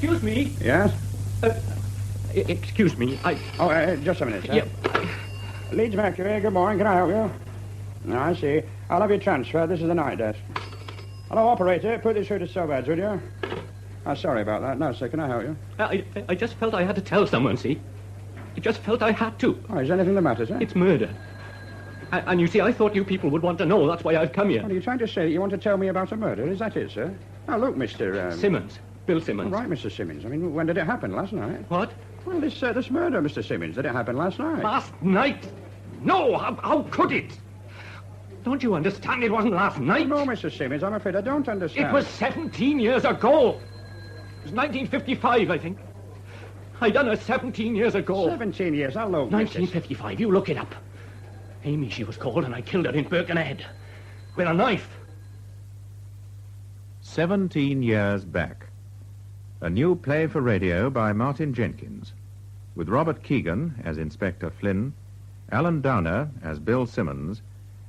Excuse me. Yes? Excuse me, Just a minute, sir. Yeah. Leeds Mercury, good morning. Can I help you? No, I see. I'll have you transferred. This is the night desk. Hello, operator. Put this through to Sobad's, would you? Oh, sorry about that. No, sir, can I help you? I just felt I had to tell someone, see? I just felt I had to. Oh, is there anything the matter, sir? It's murder. And you see, I thought you people would want to know. That's why I've come here. What are you trying to say? You want to tell me about a murder? Is that it, sir? Oh, look, Mr. Simmons. Bill Simmons. All right, Mr. Simmons. I mean, when did it happen? Last night? What? Well, this murder, Mr. Simmons, did it happen last night? Last night? No, how could it? Don't you understand it wasn't last night? No, Mr. Simmons, I'm afraid I don't understand. It was 17 years ago. It was 1955, I think. I done it 17 years ago. 17 years, how low? 1955, you look it up. Amy, she was called, and I killed her in Birkenhead. With a knife. 17 years back. A new play for radio by Martin Jenkins, with Robert Keegan as Inspector Flynn, Alan Downer as Bill Simmons,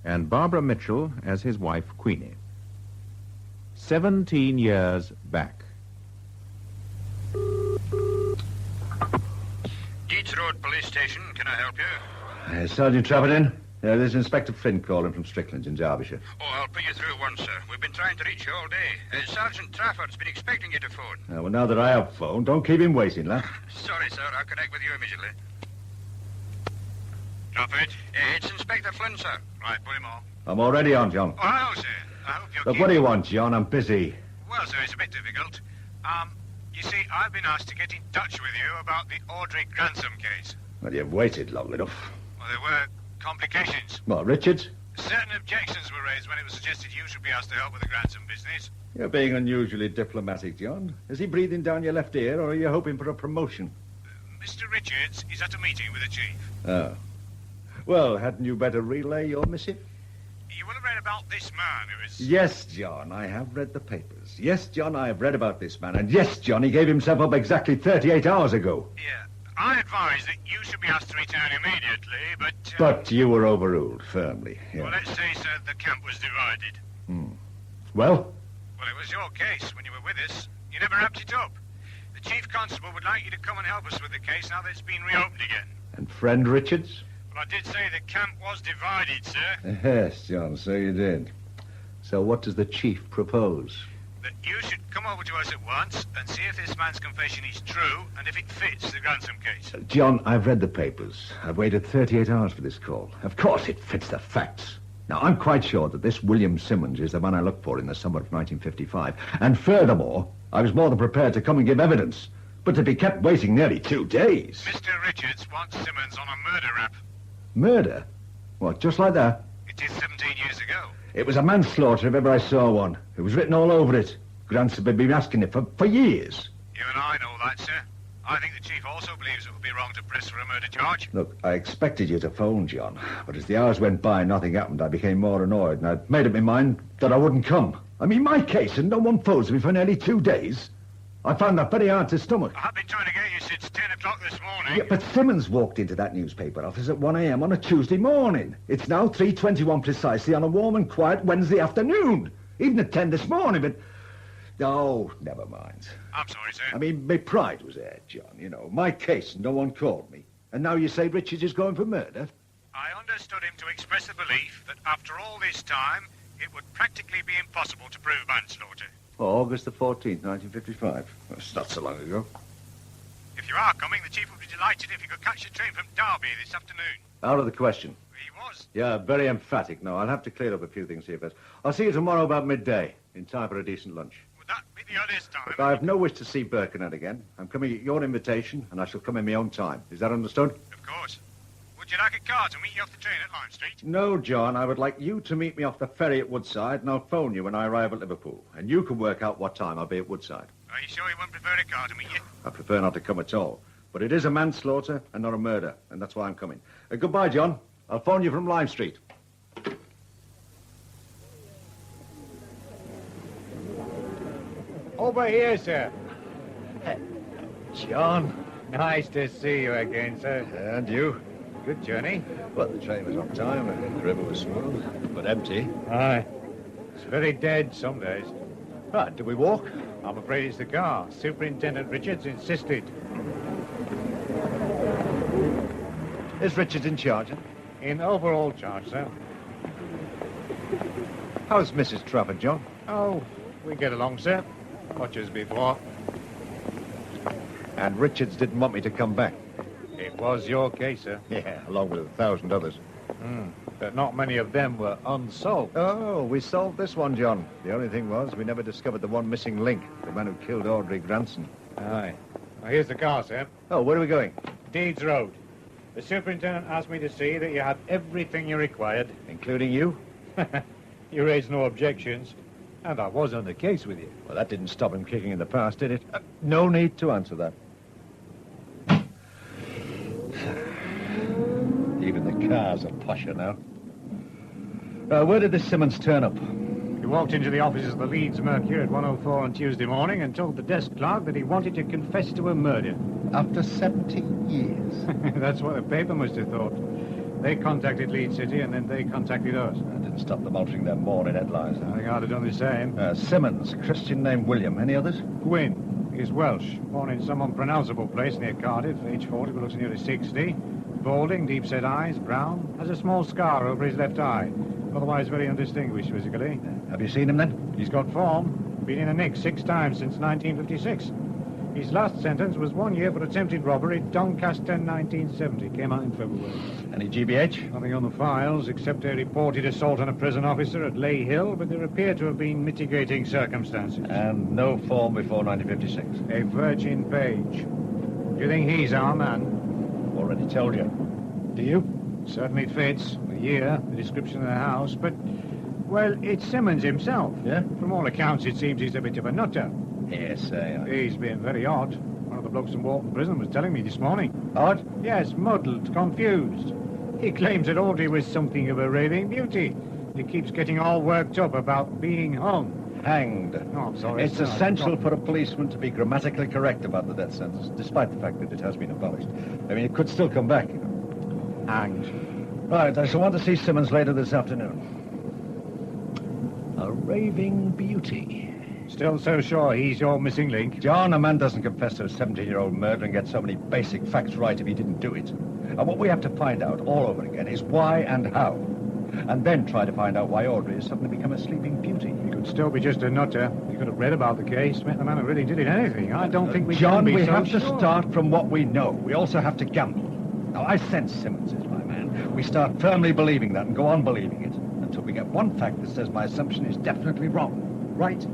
and Barbara Mitchell as his wife, Queenie. 17 years back. Deeds Road Police Station, can I help you? Sergeant Trafford. This is Inspector Flynn calling from Strickland's in Derbyshire. Oh, I'll put you through once, sir. We've been trying to reach you all day. Sergeant Trafford's been expecting you to phone. Well, now that I have phoned, don't keep him waiting, lad. Sorry, sir. I'll connect with you immediately. Trafford? It's Inspector Flynn, sir. Right, put him on. I'm already on, John. Oh, hello, sir. I hope you're Look, what do you want, John? I'm busy. Well, sir, it's a bit difficult. You see, I've been asked to get in touch with you about the Audrey Grantham case. Well, you've waited long enough. Well, there were complications. What, Richards? Certain objections were raised when it was suggested you should be asked to help with the Grantham business. You're being unusually diplomatic, John. Is he breathing down your left ear, or are you hoping for a promotion? Mr. Richards is at a meeting with the chief. Oh. Well, hadn't you better relay your missive? You will have read about this man who is... Yes, John, I have read the papers. Yes, John, I have read about this man. And yes, John, he gave himself up exactly 38 hours ago. Yeah. I advise that you should be asked to return immediately, but... But you were overruled, firmly. Yeah. Well, let's say, sir, the camp was divided. Well? Well, it was your case when you were with us. You never wrapped it up. The chief constable would like you to come and help us with the case now that it's been reopened again. And friend Richards? Well, I did say the camp was divided, sir. Yes, John, so you did. So what does the chief propose? That you should come over to us at once and see if this man's confession is true and if it fits the Grantham case. John, I've read the papers. I've waited 38 hours for this call. Of course it fits the facts. Now, I'm quite sure that this William Simmons is the man I looked for in the summer of 1955. And furthermore, I was more than prepared to come and give evidence. But to be kept waiting nearly 2 days. Mr. Richards wants Simmons on a murder rap. Murder? What, just like that? It is 17 years ago. It was a manslaughter if ever I saw one. It was written all over it. Grants have been asking it for years. You and I know that, sir. I think the chief also believes it would be wrong to press for a murder charge. Look, I expected you to phone, John. But as the hours went by and nothing happened, I became more annoyed. And I'd made up my mind that I wouldn't come. I mean, my case, and no one phones me for nearly 2 days. I found that very hard to stomach. I've been trying to get you since 10 o'clock this morning. Yeah, but Simmons walked into that newspaper office at 1 a.m. on a Tuesday morning. It's now 3:21 precisely on a warm and quiet Wednesday afternoon. Even at 10 this morning, but... Oh, never mind. I'm sorry, sir. I mean, my pride was there, John. You know, my case, and no one called me. And now you say Richards is going for murder? I understood him to express the belief that after all this time, it would practically be impossible to prove manslaughter. Oh, August the 14th, 1955. That's not so long ago. If you are coming, the chief would be delighted if you could catch the train from Derby this afternoon. Out of the question. He was. Yeah, very emphatic. No, I'll have to clear up a few things here first. I'll see you tomorrow about midday, in time for a decent lunch. Would that be the earliest time? Look, I have no wish to see Birkenhead again. I'm coming at your invitation, and I shall come in my own time. Is that understood? Of course. Would you like a car to meet you off the train at Lime Street? No, John. I would like you to meet me off the ferry at Woodside, and I'll phone you when I arrive at Liverpool. And you can work out what time I'll be at Woodside. Are you sure you wouldn't prefer a car to meet you? I prefer not to come at all. But it is a manslaughter and not a murder, and that's why I'm coming. Goodbye, John. I'll phone you from Lime Street. Over here, sir. John, nice to see you again, sir. And you? Good journey. Well, the train was on time, and the river was smooth, but empty. Aye. It's very dead some days. Right, did we walk? I'm afraid it's the car. Superintendent Richards insisted. Is Richards in charge? Huh? In overall charge, sir. How's Mrs. Trafford, John? Oh, we get along, sir. Much as before. And Richards didn't want me to come back. It was your case, sir. Yeah, along with 1,000 others. But not many of them were unsolved. Oh, we solved this one, John. The only thing was, we never discovered the one missing link, the man who killed Audrey Granson. Aye. Now, here's the car, sir. Oh, where are we going? Deeds Road. The superintendent asked me to see that you had everything you required. Including you? You raised no objections. And I was on the case with you. Well, that didn't stop him kicking in the past, did it? No need to answer that. Even the cars are posher now. Where did this Simmons turn up? He walked into the offices of the Leeds Mercury at 1:04 on Tuesday morning and told the desk clerk that he wanted to confess to a murder. After 17 years. That's what the paper must have thought. They contacted Leeds City and then they contacted us. That didn't stop them altering their morning headlines. I think I'd have done the same. Simmons, Christian name William. Any others? Gwyn. He's Welsh. Born in some unpronounceable place near Cardiff. Age 40, but looks nearly 60. Balding, deep-set eyes, brown. Has a small scar over his left eye. Otherwise very undistinguished physically. Have you seen him then? He's got form. Been in the nick 6 times since 1956. His last sentence was 1 year for attempted robbery at Doncaster in 1970. Came out in February. Any GBH? Nothing on the files, except a reported assault on a prison officer at Ley Hill, but there appear to have been mitigating circumstances. And no form before 1956? A virgin page. Do you think he's our man? Already told you. Do you? Certainly fits. The year, the description of the house, but, well, it's Simmons himself. Yeah? From all accounts, it seems he's a bit of a nutter. Yes, He's been very odd. One of the blokes from Walton Prison was telling me this morning. Odd? Yes, muddled, confused. He claims that Audrey was something of a raving beauty. He keeps getting all worked up about being hung. Hanged. Oh, I'm sorry. It's sir, essential for a policeman to be grammatically correct about the death sentence, despite the fact that it has been abolished. I mean, it could still come back, you know. Hanged. Right, I shall want to see Simmons later this afternoon. A raving beauty. Still so sure he's your missing link? John, a man doesn't confess to a 17-year-old murder and get so many basic facts right if he didn't do it. And what we have to find out all over again is why and how. And then try to find out why Audrey has suddenly become a sleeping beauty. He could still be just a nutter. You could have read about the case, met the man who really did it, anything. I don't think we John, can be we so have to sure. start from what we know. We also have to gamble. Now, I sense Simmons is my man. We start firmly believing that and go on believing it until we get one fact that says my assumption is definitely wrong. Right?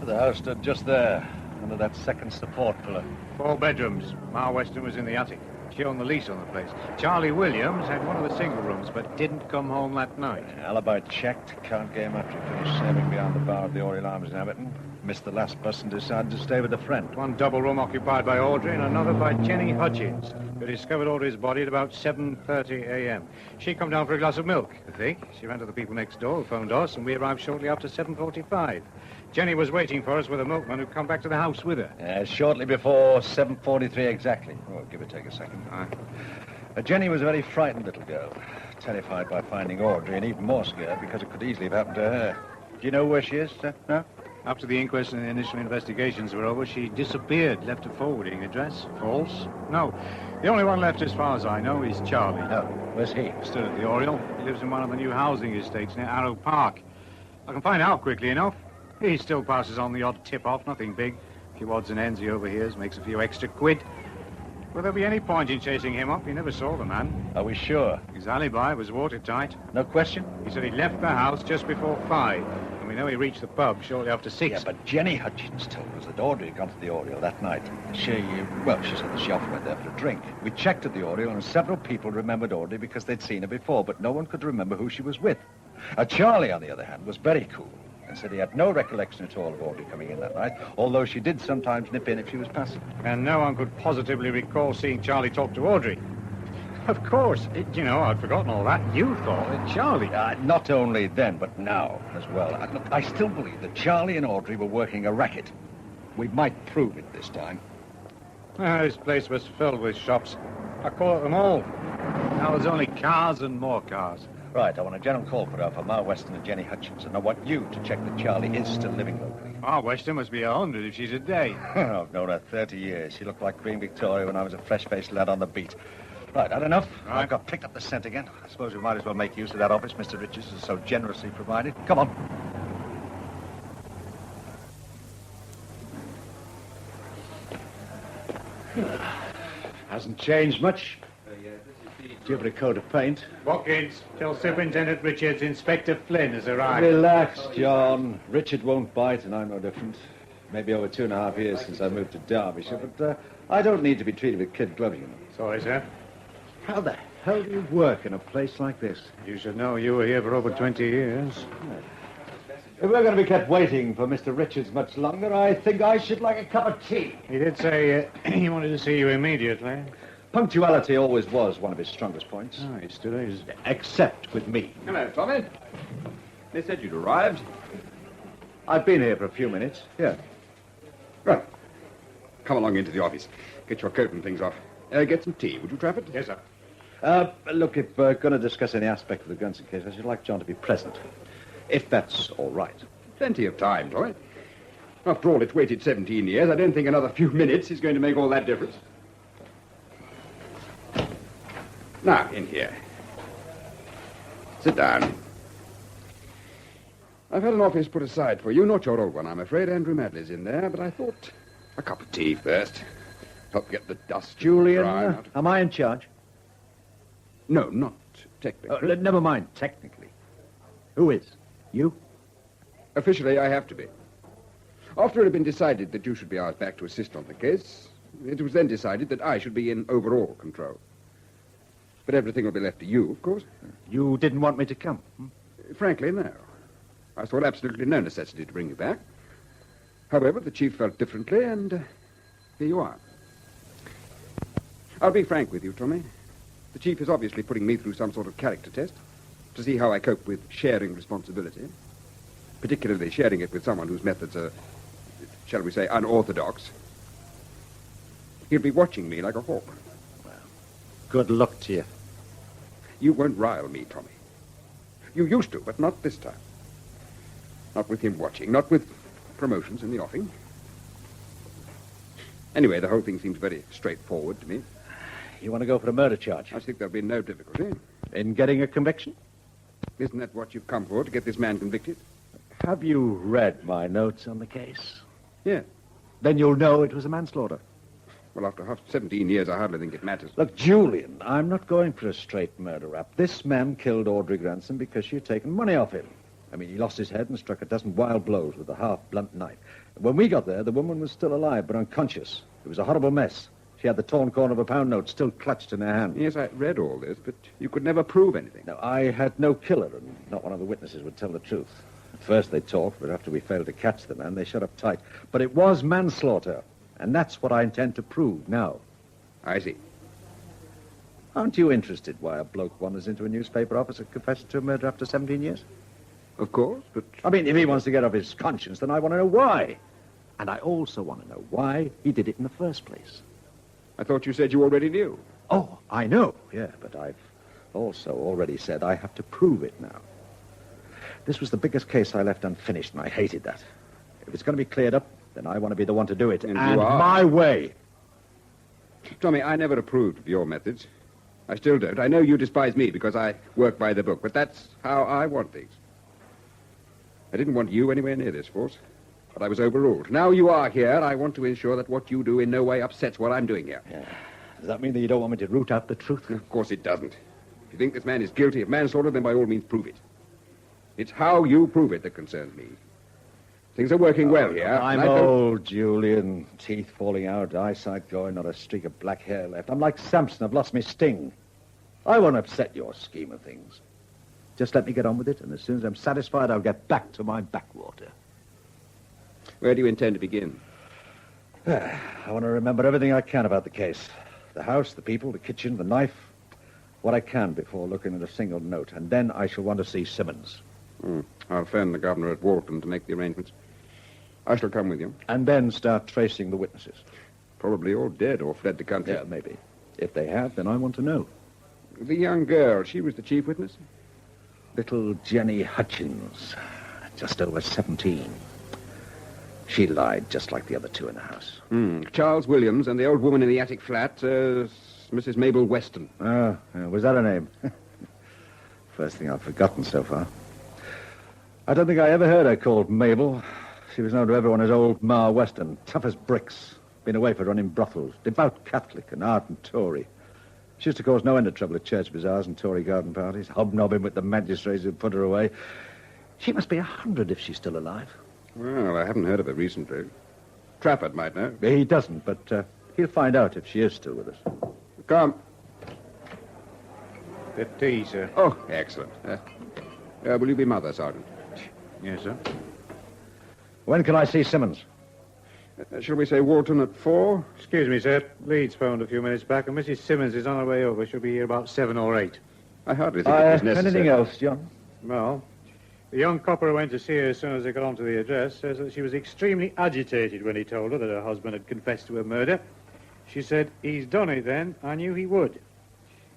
The house stood just there, under that second support pillar. 4 bedrooms. Ma Weston was in the attic. She owned the lease on the place. Charlie Williams had one of the single rooms, but didn't come home that night. Alibi checked. Can't get him after he finished serving behind the bar of the Oriel Arms in Everton. Missed the last bus and decided to stay with a friend. One double room occupied by Audrey and another by Jenny Hutchins, who discovered Audrey's body at about 7:30 a.m. She come down for a glass of milk, I think. She ran to the people next door, who phoned us, and we arrived shortly after 7:45. Jenny was waiting for us with a milkman who'd come back to the house with her. Shortly before 7:43 exactly. Oh, give or take a second. Jenny was a very frightened little girl, terrified by finding Audrey, and even more scared because it could easily have happened to her. Do you know where she is, sir? No? After the inquest and the initial investigations were over, she disappeared, left a forwarding address. False? No. The only one left, as far as I know, is Charlie. No. Where's he? Stood at the Oriel. He lives in one of the new housing estates near Arrow Park. I can find out quickly enough. He still passes on the odd tip-off, nothing big. A few odds and ends he overhears, makes a few extra quid. Will there be any point in chasing him up? He never saw the man. Are we sure? His alibi was watertight. No question? He said he left the house just before 5. And we know he reached the pub shortly after 6. Yeah, but Jenny Hutchins told us that Audrey had gone to the Oriel that night. She said that she often went there for a drink. We checked at the Oriel, and several people remembered Audrey because they'd seen her before, but no one could remember who she was with. Charlie, on the other hand, was very cool and said he had no recollection at all of Audrey coming in that night, although she did sometimes nip in if she was passing. And no one could positively recall seeing Charlie talk to Audrey. Of course. I'd forgotten all that. You thought that Charlie... Not only then, but now as well. Look, I still believe that Charlie and Audrey were working a racket. We might prove it this time. This place was filled with shops. I call it them all. Now there's only cars and more cars. Right, I want a general call put out for Ma Weston and Jenny Hutchins, and I want you to check that Charlie is still living locally. Ma Weston must be 100 if she's a day. I've known her 30 years. She looked like Queen Victoria when I was a fresh-faced lad on the beat. Right, had enough? Right. I've got picked up the scent again. I suppose we might as well make use of that office Mr. Richards has so generously provided. Come on. Hasn't changed much. Give it a coat of paint. Watkins, tell Superintendent Richards Inspector Flynn has arrived. Relax, John. Richard won't bite, and I'm no different. Maybe over 2.5 years since I moved to Derbyshire, but I don't need to be treated with kid gloves, you know. Sorry, sir. How the hell do you work in a place like this? You should know you were here for over 20 years. If we're going to be kept waiting for Mr. Richards much longer, I think I should like a cup of tea. He did say he wanted to see you immediately. Punctuality always was one of his strongest points. Oh, he still is. Except with me. Hello, Tommy. They said you'd arrived. I've been here for a few minutes. Yeah. Right. Come along into the office. Get your coat and things off. Get some tea, would you, Trafford? Yes, sir. Look, if we're going to discuss any aspect of the Gunson case, I should like John to be present. If that's all right. Plenty of time, Tommy. After all, it's waited 17 years. I don't think another few minutes is going to make all that difference. Now, in here. Sit down. I've had an office put aside for you. Not your old one, I'm afraid. Andrew Madley's in there, but I thought a cup of tea first. Help get the dust. Julian, dry out. am I in charge? No, not technically. Never mind, technically. Who is? You? Officially, I have to be. After it had been decided that you should be asked back to assist on the case, it was then decided that I should be in overall control. But everything will be left to you, of course. You didn't want me to come? Frankly, no. I saw absolutely no necessity to bring you back. However, the chief felt differently, and here you are. I'll be frank with you, Tommy. The chief is obviously putting me through some sort of character test to see how I cope with sharing responsibility, particularly sharing it with someone whose methods are, shall we say, unorthodox. He'll be watching me like a hawk. Good luck to you. You won't rile me, Tommy. You used to, but not this time. Not with him watching, not with promotions in the offing. Anyway, the whole thing seems very straightforward to me. You want to go for a murder charge? I think there'll be no difficulty. In getting a conviction? Isn't that what you've come for, to get this man convicted? Have you read my notes on the case? Yeah. Then you'll know it was a manslaughter. Well, after 17 years, I hardly think it matters. Look, Julian, I'm not going for a straight murder rap. This man killed Audrey Granson because she had taken money off him. I mean, he lost his head and struck a dozen wild blows with a half-blunt knife. When we got there, the woman was still alive, but unconscious. It was a horrible mess. She had the torn corner of a pound note still clutched in her hand. Yes, I read all this, but you could never prove anything. No, I had no killer, and not one of the witnesses would tell the truth. At first they talked, but after we failed to catch the man, they shut up tight. But it was manslaughter, and that's what I intend to prove now. I see. Aren't you interested why a bloke wanders into a newspaper office and confesses to a murder after 17 years? Of course, but... I mean, if he wants to get off his conscience, then I want to know why. And I also want to know why he did it in the first place. I thought you said you already knew. Oh, I know, yeah, but I've also already said I have to prove it now. This was the biggest case I left unfinished, and I hated that. If it's going to be cleared up, then I want to be the one to do it. And you are. My way. Tommy, I never approved of your methods. I still don't. I know you despise me because I work by the book, but that's how I want things. I didn't want you anywhere near this force, but I was overruled. Now you are here, I want to ensure that what you do in no way upsets what I'm doing here. Yeah. Does that mean that you don't want me to root out the truth? Of course it doesn't. If you think this man is guilty of manslaughter, then by all means prove it. It's how you prove it that concerns me. Things are working well here. I'm old, Julian. Teeth falling out, eyesight going, not a streak of black hair left. I'm like Samson. I've lost my sting. I won't upset your scheme of things. Just let me get on with it, and as soon as I'm satisfied, I'll get back to my backwater. Where do you intend to begin? I want to remember everything I can about the case. The house, the people, the kitchen, the knife. What I can before looking at a single note. And then I shall want to see Simmons. I'll phone the governor at Walton to make the arrangements. I shall come with you. And then start tracing the witnesses. Probably all dead or fled the country. Yeah, maybe. If they have, then I want to know. The young girl, she was the chief witness? Little Jenny Hutchins, just over 17. She lied just like the other two in the house. Charles Williams and the old woman in the attic flat, Mrs. Mabel Weston. Oh, was that her name? First thing I've forgotten so far. I don't think I ever heard her called Mabel. She was known to everyone as Old Ma Weston, tough as bricks. Been away for running brothels, devout Catholic and ardent Tory. She used to cause no end of trouble at church bazaars and Tory garden parties, hobnobbing with the magistrates who put her away. She must be 100 if she's still alive. Well, I haven't heard of her recently. Trafford might know. He doesn't, but he'll find out if she is still with us. Come. The tea, sir. Oh, excellent. Will you be mother, Sergeant? Yes, sir. When can I see Simmons? Shall we say Walton at 4? Excuse me, sir. Leeds phoned a few minutes back, and Mrs. Simmons is on her way over. She'll be here about 7 or 8. I hardly think it was necessary. Anything else, John? Well, the young copper who went to see her as soon as they got onto the address says that she was extremely agitated when he told her that her husband had confessed to her murder. She said, "He's done it then. I knew he would."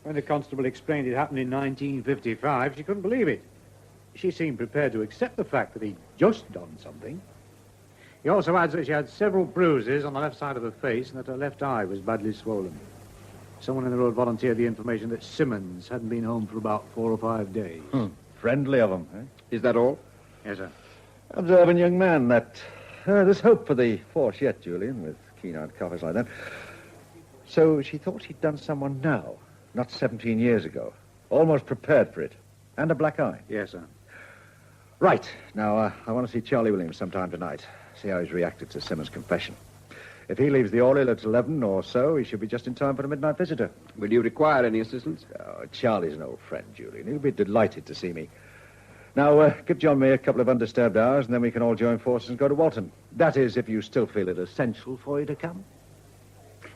When the constable explained it happened in 1955, she couldn't believe it. She seemed prepared to accept the fact that he'd just done something. He also adds that she had several bruises on the left side of her face and that her left eye was badly swollen. Someone in the road volunteered the information that Simmons hadn't been home for about 4 or 5 days. Friendly of him, eh? Is that all? Yes, sir. Observant young man, that. There's hope for the force yet, Julian, with keen-eyed coffers like that. So she thought she'd done someone now, not 17 years ago. Almost prepared for it. And a black eye. Yes, sir. Right. Now, I want to see Charlie Williams sometime tonight. See how he's reacted to Simmons' confession. If he leaves the Oriole at 11 or so, he should be just in time for a midnight visitor. Will you require any assistance? Oh, Charlie's an old friend, Julian. He'll be delighted to see me. Now, give John me a couple of undisturbed hours, and then we can all join forces and go to Walton. That is, if you still feel it essential for you to come.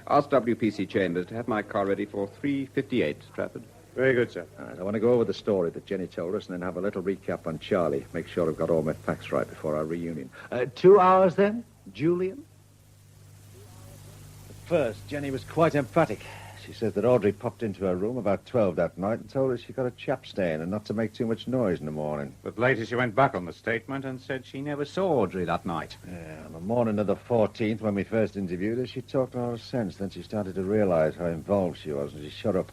Ask WPC Chambers to have my car ready for 3:58, Trafford. Very good, sir. All right, I want to go over the story that Jenny told us and then have a little recap on Charlie. Make sure I've got all my facts right before our reunion. 2 hours, then, Julian? At first, Jenny was quite emphatic. She said that Audrey popped into her room about 12 that night and told her she got a chap staying and not to make too much noise in the morning. But later she went back on the statement and said she never saw Audrey that night. Yeah, on the morning of the 14th, when we first interviewed her, she talked a lot of sense. Then she started to realize how involved she was, and she shut up.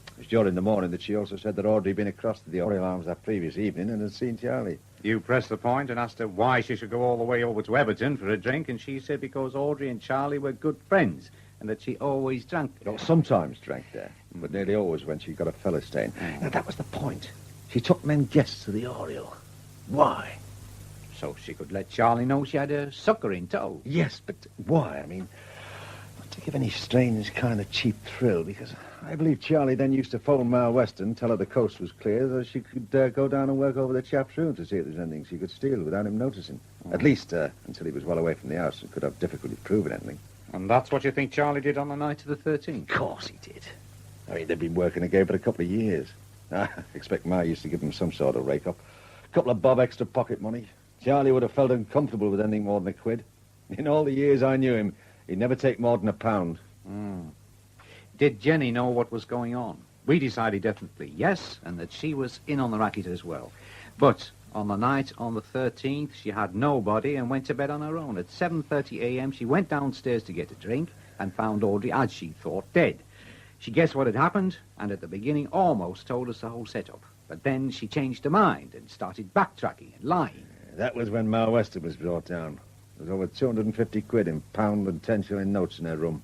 It was during the morning that she also said that Audrey had been across to the Oriole Arms that previous evening and had seen Charlie. You pressed the point and asked her why she should go all the way over to Everton for a drink, and she said because Audrey and Charlie were good friends and that she always drank there. Well, sometimes drank there, but nearly always when she got a fella staying. Now, that was the point. She took men guests to the Oriole. Why? So she could let Charlie know she had a sucker in tow. Yes, but why? I mean, not to give any strange kind of cheap thrill, because I believe Charlie then used to phone Ma Weston, tell her the coast was clear, so she could go down and work over the chap's room to see if there's anything she could steal without him noticing. At least until he was well away from the house and could have difficulty proving anything. And that's what you think Charlie did on the night of the 13th? Of course he did. I mean, they'd been working together for a couple of years. I expect Ma used to give him some sort of rake-up. A couple of bob extra pocket money. Charlie would have felt uncomfortable with anything more than a quid. In all the years I knew him, he'd never take more than £1. Did Jenny know what was going on? We decided definitely yes, and that she was in on the racket as well. But on the night on the 13th, she had nobody and went to bed on her own. At 7:30 a.m., she went downstairs to get a drink and found Audrey, as she thought, dead. She guessed what had happened, and at the beginning almost told us the whole setup. But then she changed her mind and started backtracking and lying. That was when Ma Weston was brought down. There was over 250 quid in pound and 10-shilling notes in her room.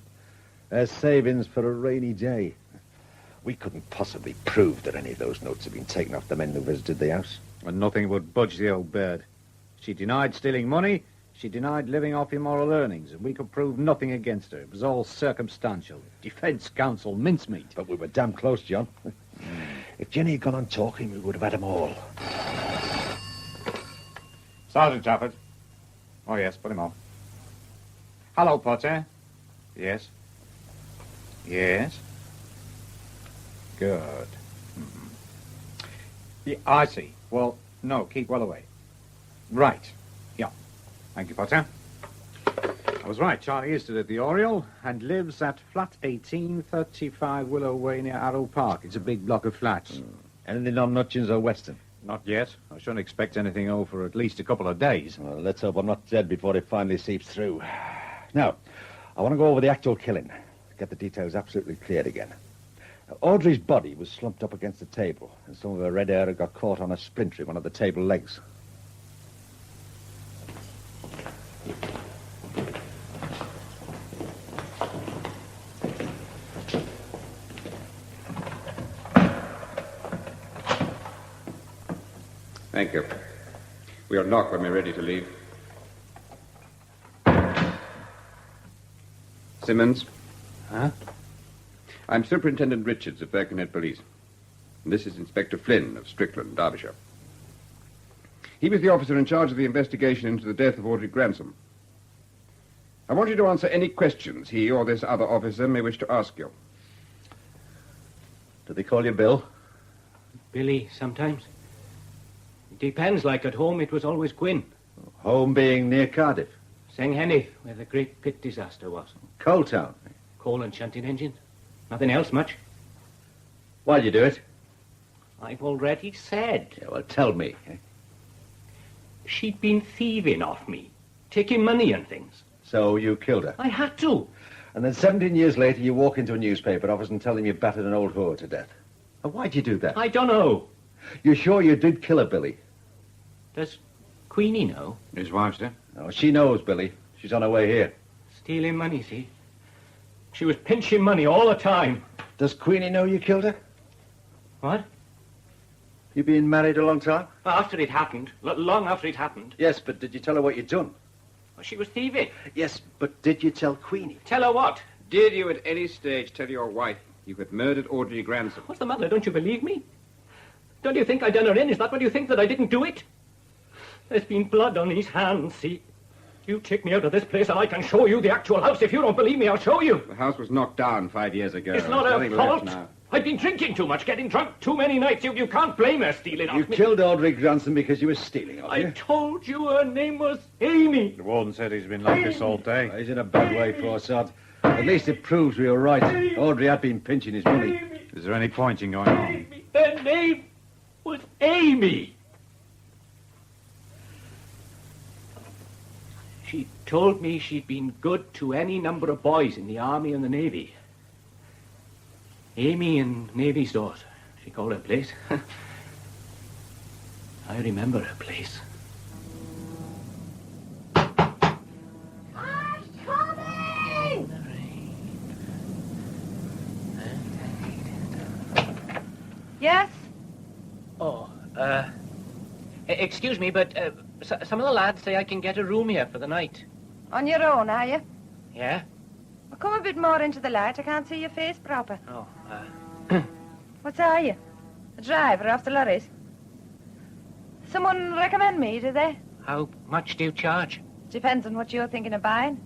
Her savings for a rainy day. We couldn't possibly prove that any of those notes had been taken off the men who visited the house. And nothing would budge the old bird. She denied stealing money, she denied living off immoral earnings, and we could prove nothing against her. It was all circumstantial. Defense counsel, mincemeat. But we were damn close, John. If Jenny had gone on talking, we would have had them all. Sergeant Trafford. Oh, yes, put him on. Hello, Potter. Yes. Yes. Good. Yeah, I see. Well, no, keep well away. Right. Yeah. Thank you, Potter. I was right. Charlie is still at the Oriole and lives at flat 1835 Willow Way near Arrow Park. It's a big block of flats. Anything on Hutchins or Weston? Not yet. I shouldn't expect anything over for at least a couple of days. Well, let's hope I'm not dead before it finally seeps through. Now, I want to go over the actual killing. Get the details absolutely cleared again. Audrey's body was slumped up against the table, and some of her red hair had got caught on a splinter in one of the table legs. Thank you. We'll knock when we're ready to leave. Simmons? Huh? I'm Superintendent Richards of Birkenhead Police. And this is Inspector Flynn of Strickland, Derbyshire. He was the officer in charge of the investigation into the death of Audrey Grantham. I want you to answer any questions he or this other officer may wish to ask you. Do they call you Bill? Billy, sometimes. It depends, like at home it was always Gwyn. Home being near Cardiff. Senghenny, where the great pit disaster was. Coal Town. Coal and shunting engines. Nothing else much. Why'd you do it? I've already said. Yeah, well, tell me. She'd been thieving off me. Taking money and things. So you killed her. I had to. And then 17 years later, you walk into a newspaper office and tell them you battered an old whore to death. And why'd you do that? I don't know. You're sure you did kill her, Billy? Does Queenie know? His wife's dead. No, she knows, Billy. She's on her way here. Stealing money, see? She was pinching money all the time. Does Queenie know you killed her? What? You been married a long time? After it happened. Long after it happened. Yes, but did you tell her what you'd done? Well, she was thieving. Yes, but did you tell Queenie? Tell her what? Did you at any stage tell your wife you had murdered Audrey Grantham? What's the matter? Don't you believe me? Don't you think I done her in? Is that what you think, that I didn't do it? There's been blood on his hands, see? You take me out of this place and I can show you the actual house. If you don't believe me, I'll show you. The house was knocked down 5 years ago. It's not There's her nothing left fault. now. I've been drinking too much, getting drunk too many nights. You can't blame her stealing off You me. killed Audrey Grantham because you were stealing off I you. told you her name was Amy. The warden said he's been like this all day. He's in a bad way, poor sod. At least it proves we were right. Audrey had been pinching his money. Is there any pointing going on? Amy. Her name was Amy. She told me she'd been good to any number of boys in the Army and the Navy. Amy and Navy Stores, she called her place. I remember her place. I'm coming! Yes? Oh, excuse me, but some of the lads say I can get a room here for the night. On your own, are you? Yeah? Well, come a bit more into the light. I can't see your face proper. Oh, What are you? A driver off the lorries? Someone recommend me, do they? how much do you charge? Depends on what you're thinking of buying.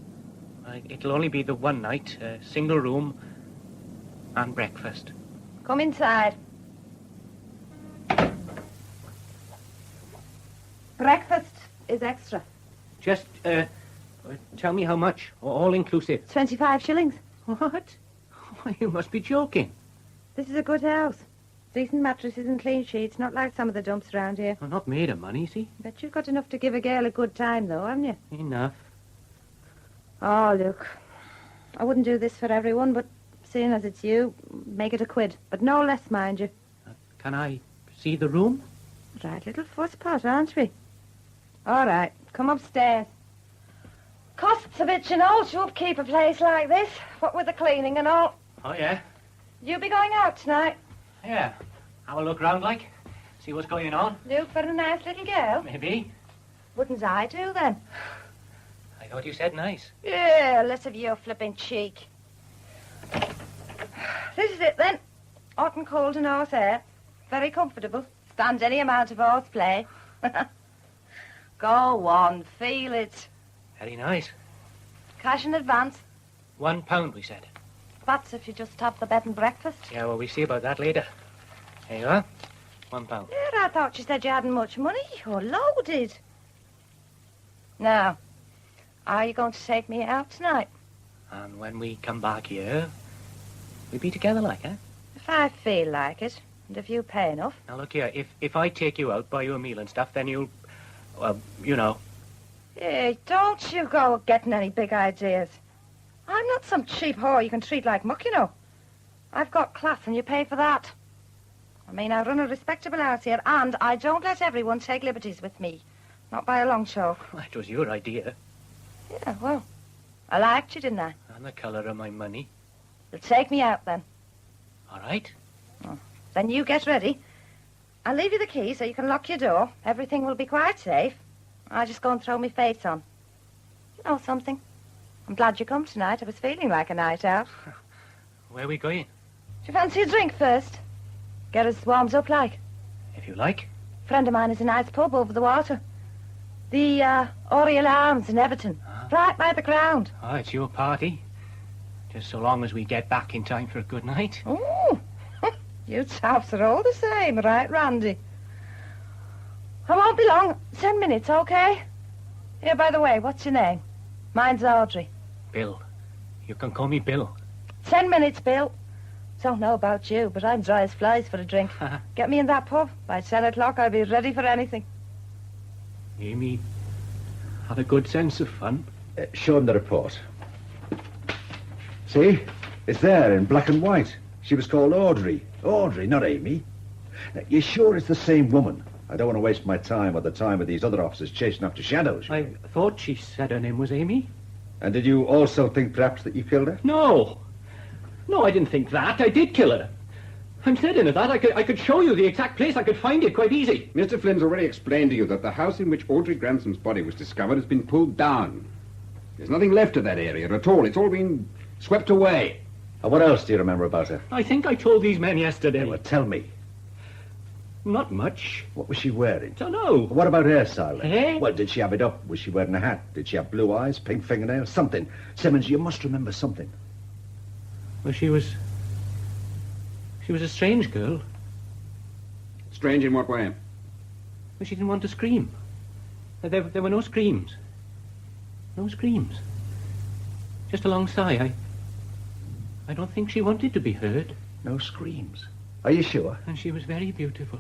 It'll only be the one night, single room and breakfast. Come inside. Breakfast is extra. Just, tell me how much, all inclusive. 25 shillings. What? Oh, you must be joking. This is a good house. Decent mattresses and clean sheets, not like some of the dumps around here. I'm not made of money, see? Bet you've got enough to give a girl a good time, though, haven't you? Enough. Oh, look. I wouldn't do this for everyone, but seeing as it's you, make it a quid. But no less, mind you. Can I see the room? Right little fusspot, aren't we? All right, come upstairs. Costs a bit, you know, to upkeep a place like this. What with the cleaning and all. Oh, yeah? You be going out tonight? Yeah. Have a look round, like. See what's going on. Look for a nice little girl. Maybe. Wouldn't I do, then? I thought you said nice. Yeah, less of your flipping cheek. This is it, then. Hot and cold and horse air. Very comfortable. Stands any amount of horseplay. Go on, feel it. Very nice. Cash in advance. £1, we said. That's if you just have the bed and breakfast. Yeah, well, we'll see about that later. There you are. £1. Yeah, I thought you said you hadn't much money. You're loaded. Now, are you going to take me out tonight? And when we come back here, we'll be together like, eh? If I feel like it. And if you pay enough... Now, look here, if I take you out, buy you a meal and stuff, then you'll... Well, you know. Hey, don't you go getting any big ideas. I'm not some cheap whore you can treat like muck, you know. I've got class and you pay for that. I mean, I run a respectable house here, and I don't let everyone take liberties with me. Not by a long chalk. That was your idea. Yeah, well, I liked you, didn't I? And the colour of my money. You'll take me out, then. All right. Oh, then you get ready. I'll leave you the key so you can lock your door. Everything will be quite safe. I'll just go and throw my face on. You know something? I'm glad you come tonight. I was feeling like a night out. Where are we going? Do you fancy a drink first? Get us warmed up like. If you like. A friend of mine has a nice pub over the water. The Oriel Arms in Everton. Right by the ground. Oh, it's your party. Just so long as we get back in time for a good night. Oh, you chaps are all the same, right, Randy? I won't be long. 10 minutes, okay? Here, by the way, what's your name? Mine's Audrey. Bill. You can call me Bill. 10 minutes, Bill. Don't know about you, but I'm dry as flies for a drink. Get me in that pub. By 10 o'clock, I'll be ready for anything. Amy had a good sense of fun. Show him the report. See? It's there in black and white. She was called Audrey. Audrey, not Amy. Now, you're sure it's the same woman? I don't want to waste my time or the time of these other officers chasing after shadows. I thought she said her name was Amy. And did you also think perhaps that you killed her? No. No, I didn't think that. I did kill her. I'm certain of that. I could show you the exact place. I could find it quite easy. Mr. Flynn's already explained to you that the house in which Audrey Gransom's body was discovered has been pulled down. There's nothing left of that area at all. It's all been swept away. And what else do you remember about her? I think I told these men yesterday. Well, tell me. Not much. What was she wearing? Don't know. What about hairstyle? Hair? Well, did she have it up? Was she wearing a hat? Did she have blue eyes, pink fingernails? Something. Simmons, you must remember something. Well, she was a strange girl. Strange in what way? Well, she didn't want to scream. There were no screams. No screams. Just a long sigh. I don't think she wanted to be heard. No screams. Are you sure? And she was very beautiful.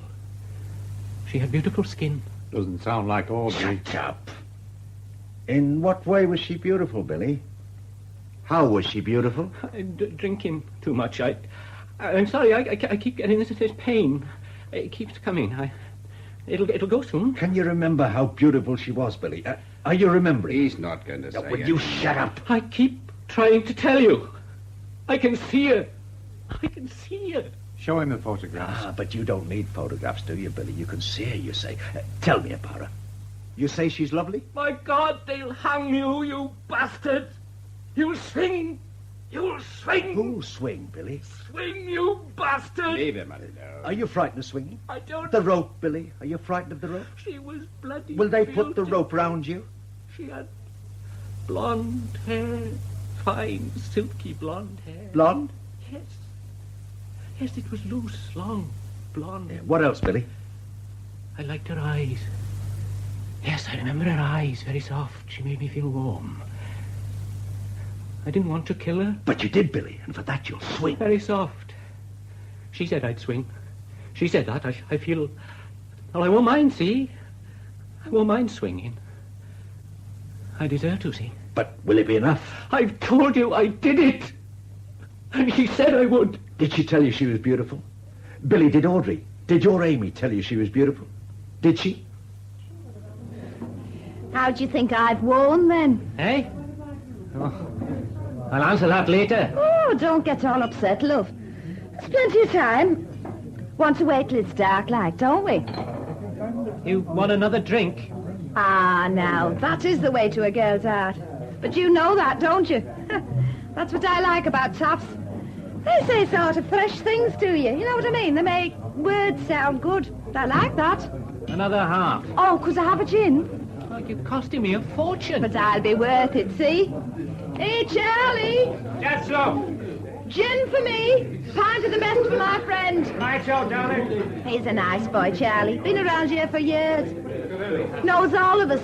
She had beautiful skin. Doesn't sound like Audrey. Shut up. In what way was she beautiful, Billy? How was she beautiful? Drinking too much. I'm sorry. I keep getting this pain. It keeps coming. It'll go soon. Can you remember how beautiful she was, Billy? Are you remembering? He's not going to say Will you shut up? I keep trying to tell you. I can see her. I can see her. Show him the photographs. But you don't need photographs, do you, Billy? You can see her, you say. Tell me about her. You say she's lovely? My God, they'll hang you, you bastard. You'll swing. You'll swing. Who'll swing, Billy? Swing, you bastard. Leave him, I know. Are you frightened of swinging? I don't... The rope, Billy. Are you frightened of the rope? She was bloody Will they put the beautiful. rope round you? She had blonde hair. Fine, silky blonde hair. Blonde? Yes. Yes, it was loose, long, blonde. What else, Billy? I liked her eyes. Yes, I remember her eyes, very soft. She made me feel warm. I didn't want to kill her. But you did, Billy, and for that you'll swing. Very soft. She said I'd swing. She said that. I feel... Well, I won't mind, see? I won't mind swinging. I deserve to, see? But will it be enough? I've told you I did it. And she said I would. Did she tell you she was beautiful? Billy, did Audrey, did your Amy tell you she was beautiful? Did she? How do you think I've won, then? Eh? Oh, I'll answer that later. Oh, don't get all upset, love. There's plenty of time. Want to wait till it's dark like, don't we? You want another drink? Ah, now, that is the way to a girl's heart. But you know that, don't you? That's what I like about tops. They say sort of fresh things to you. You know what I mean? They make words sound good. I like that. Another half. Oh, could I have a gin? Oh, you're costing me a fortune. But I'll be worth it, see? Hey, Charlie! That's so. Gin for me. Pint of the best for my friend. Right, so, darling. He's a nice boy, Charlie. Been around here for years. Knows all of us.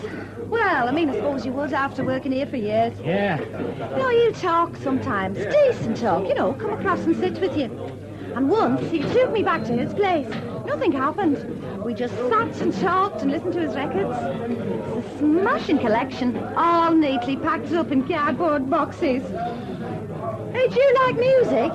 Well, I mean, I suppose you would after working here for years. Yeah. You know, he'll talk sometimes. Decent talk, you know, come across and sit with you. And once he took me back to his place. Nothing happened. We just sat and talked and listened to his records. It's a smashing collection, all neatly packed up in cardboard boxes. Hey, do you like music?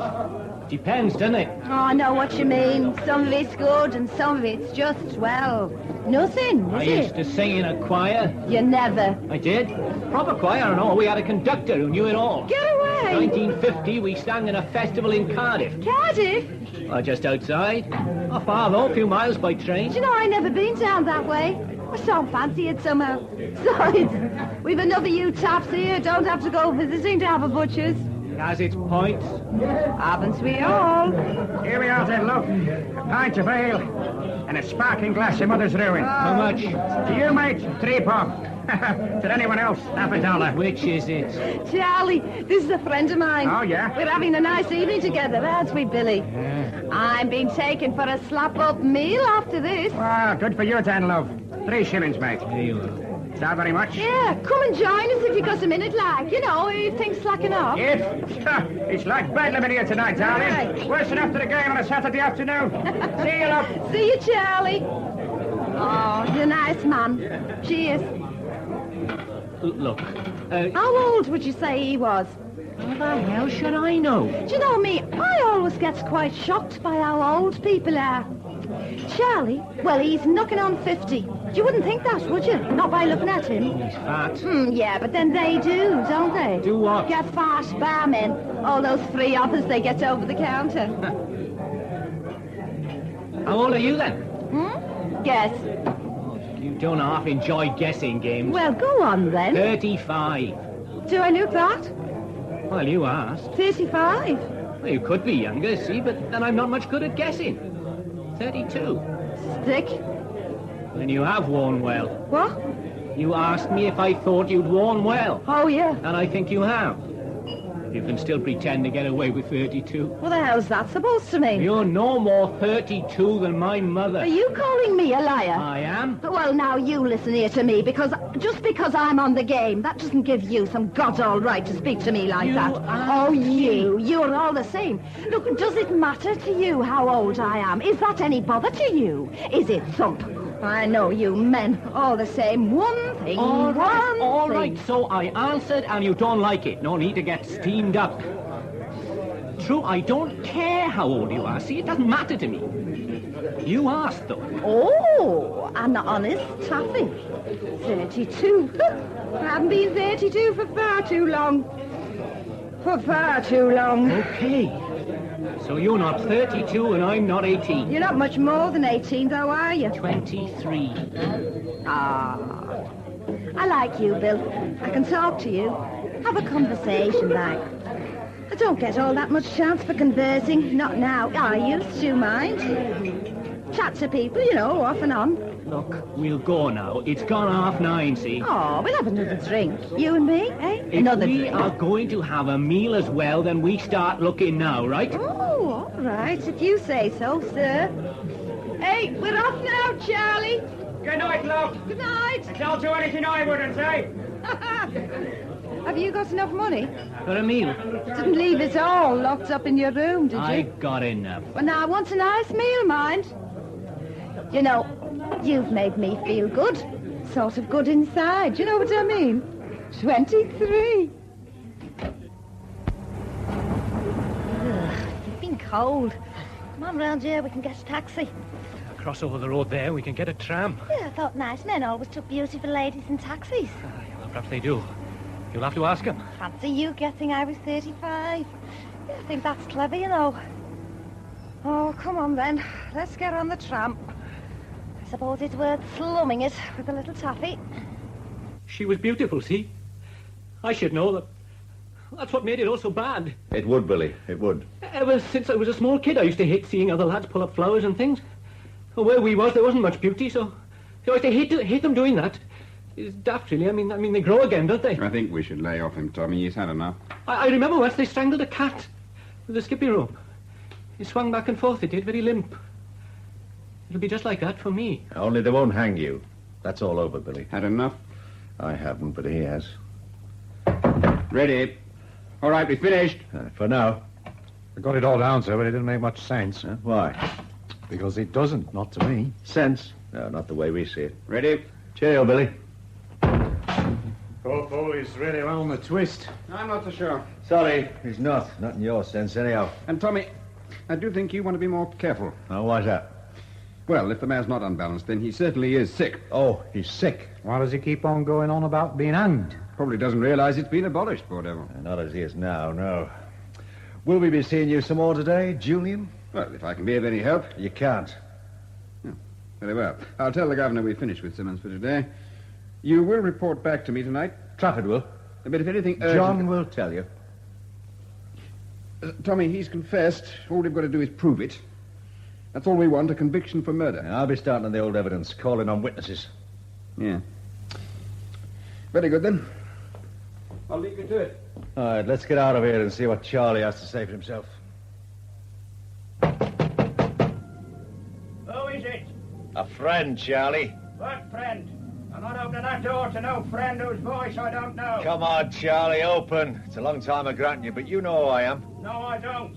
Depends, doesn't it? Oh, I know what you mean. Some of it's good and some of it's just, well, nothing, I is it? used to sing in a choir. You never. I did. Proper choir and all. We had a conductor who knew it all. Get away! 1950, we sang in a festival in Cardiff. Cardiff? Well, just outside. Not far, though. A few miles by train. Do you know, I never been down that way. I so fancy it somehow. Besides, we've enough of you taps here. Don't have to go visiting to have a butcher's. It has its points. Haven't we all? Here we are then, look. A pint of ale and a sparkling glass of Mother's Ruin. How much? To you, mate, 3 pop. To anyone else, $50. Which is it? Charlie, this is a friend of mine. Oh, yeah? We're having a nice evening together, aren't we, Billy? I'm being taken for a slap-up meal after this. Well, good for you then, love. 3 shillings, mate. Here you are. Is that very much? Yeah, come and join us if you got a minute, like. You know, if things slacking off. It's like bedlam in here tonight, darling. Right. Worse than after the game on a Saturday afternoon. See you, love. See you, Charlie. Oh, you're a nice man. Cheers. Look. How old would you say he was? How the hell should I know? Do you know me? I always get quite shocked by how old people are. Charlie, well, he's knocking on 50. You wouldn't think that, would you? Not by looking at him. He's fat. Yeah, but then they do, don't they? Do what? Get fat, barmen. All those free offers they get over the counter. How old are you then? Guess. You don't half enjoy guessing games. Well, go on then. 35. Do I look that? Well, you asked. 35. Well, you could be younger, see, but then I'm not much good at guessing. 32. Stick. And you have worn well. What? You asked me if I thought you'd worn well. Oh, yeah. And I think you have. You can still pretend to get away with 32. What the hell's that supposed to mean? You're no more 32 than my mother. Are you calling me a liar? I am. Well, now you listen here to me, because just because I'm on the game, that doesn't give you some god-all right to speak to me like that. Oh, you're all the same. Look, does it matter to you how old I am? Is that any bother to you? Is it thump? I know you men, all the same. One thing, All one right. thing. So I answered and you don't like it. No need to get steamed up. True, I don't care how old you are. See, it doesn't matter to me. You asked, though. Oh, an honest taffy. 32. I haven't been 32 for far too long. For far too long. Okay. So you're not 32 and I'm not 18. You're not much more than 18, though, are you? 23. Ah. I like you, Bill. I can talk to you. Have a conversation, like. I don't get all that much chance for conversing. Not now. I used to, mind. Chat to people, you know, off and on. Look, we'll go now. It's gone 9:30, see? Oh, we'll have another drink. You and me, eh? If Another we drink. are going to have a meal as well, then we start looking now, right? Oh, all right, if you say so, sir. Hey, we're off now, Charlie. Good night, love. Good night. Don't do anything I wouldn't say. Have you got enough money? For a meal. Didn't leave it all locked up in your room, did I you? got enough. Well, now, I want a nice meal, mind. You know, you've made me feel good. Sort of good inside. You know what I mean? 23. It's been cold. Come on round here, we can get a taxi. Cross over the road there, we can get a tram. Yeah, I thought nice men always took beautiful ladies in taxis. Well, perhaps they do. You'll have to ask them. Fancy you guessing I was 35. Yeah, I think that's clever, you know. Oh, come on then. Let's get on the tram. I suppose it's worth slumming it with a little taffy. She was beautiful, see? I should know that. That's what made it all so bad. It would, Billy. It would. Ever since I was a small kid, I used to hate seeing other lads pull up flowers and things. Well, where we was, there wasn't much beauty, so I used to hate them doing that. It's daft, really. I mean, they grow again, don't they? I think we should lay off him, Tommy. He's had enough. I remember once they strangled a cat with a skipping rope. It swung back and forth, it did, very limp. It'll be just like that for me. Only they won't hang you. That's all over, Billy. Had enough? I haven't, but he has. Ready. All right, we finished. For now. I got it all down, sir, but it didn't make much sense. Why? Because it doesn't, not to me. Sense? No, not the way we see it. Ready? Cheerio, Billy. Poor Paul is really on the twist. I'm not so sure. Sorry, he's not. Not in your sense, anyhow. And, Tommy, I do think you want to be more careful. Oh, why's that? Well, if the man's not unbalanced, then he certainly is sick. Oh, he's sick. Why does he keep on going on about being hanged? Probably doesn't realize it's been abolished, poor devil. Not as he is now, no. Will we be seeing you some more today, Julian? Well, if I can be of any help. You can't. Very well. I'll tell the governor we've finished with Simmons for today. You will report back to me tonight. Trafford will. But if anything urgent... John will tell you. Tommy, he's confessed. All we've got to do is prove it. That's all we want, a conviction for murder. I'll be starting on the old evidence, calling on witnesses. Yeah. Very good, then. I'll leave you to it. All right, let's get out of here and see what Charlie has to say for himself. Who is it? A friend, Charlie. What friend? I'm not opening that door to no friend whose voice I don't know. Come on, Charlie, open. It's a long time of granting you, but you know who I am. No, I don't.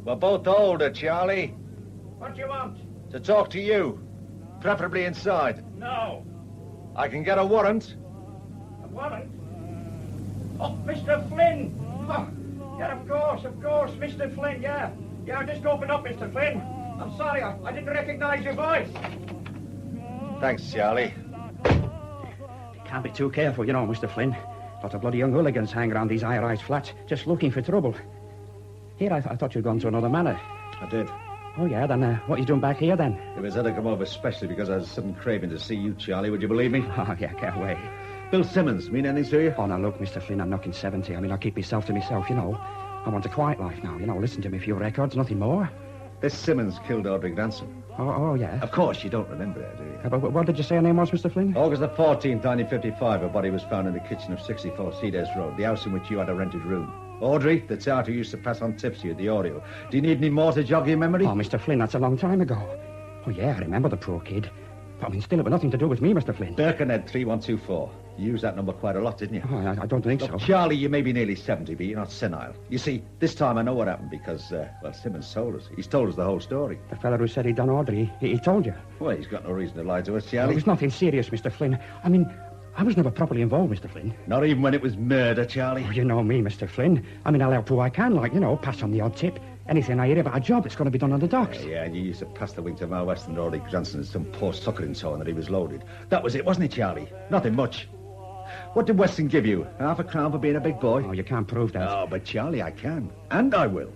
We're both older, Charlie. What do you want? To talk to you. Preferably inside. No. I can get a warrant. A warrant? Oh, Mr. Flynn. Oh, yeah, of course, Mr. Flynn, yeah. Yeah, just open up, Mr. Flynn. I'm sorry, I didn't recognize your voice. Thanks, Charlie. Can't be too careful, you know, Mr. Flynn. Lot of bloody young hooligans hang around these high-rise flats, just looking for trouble. Here, I thought you'd gone to another manor. I did. Oh, yeah, then what are you doing back here, then? It was had to come over especially because I had a sudden craving to see you, Charlie. Would you believe me? Oh, yeah, can't wait. Bill Simmons, mean anything to you? Oh, now, look, Mr. Flynn, I'm knocking 70. I mean, I'll keep myself to myself, you know. I want a quiet life now, you know. Listen to me, a few records, nothing more. This Simmons killed Audrey Granson. Oh, yeah. Of course, you don't remember her, do you? But what did you say her name was, Mr. Flynn? August the 14th, 1955, her body was found in the kitchen of 64 Cedars Road, the house in which you had a rented room. Audrey, the tart who used to pass on tips to you at the Oreo. Do you need any more to jog your memory? Oh, Mr. Flynn, that's a long time ago. Oh, yeah, I remember the poor kid. But, I mean, still, it had nothing to do with me, Mr. Flynn. Birkenhead 3124. You used that number quite a lot, didn't you? Oh, I don't think so. Charlie, you may be nearly 70, but you're not senile. You see, this time I know what happened because, well, Simmons told us. He's told us the whole story. The fella who said he'd done Audrey, he told you. Well, he's got no reason to lie to us, Oh, Charlie. it was nothing serious, Mr. Flynn. I mean, I was never properly involved, Mr. Flynn. Not even when it was murder, Charlie. Oh, you know me, Mr. Flynn. I mean, I'll help who I can, like, you know, pass on the odd tip. Anything I hear about a job, it's going to be done on the docks. Yeah, and you used to pass the wink to Mal West and Audrey Granson and some poor sucker in town that he was loaded. That was it, wasn't it, Charlie? Nothing much. What did Weston give you? Half a crown for being a big boy? Oh, you can't prove that. Oh, but Charlie, I can. And I will.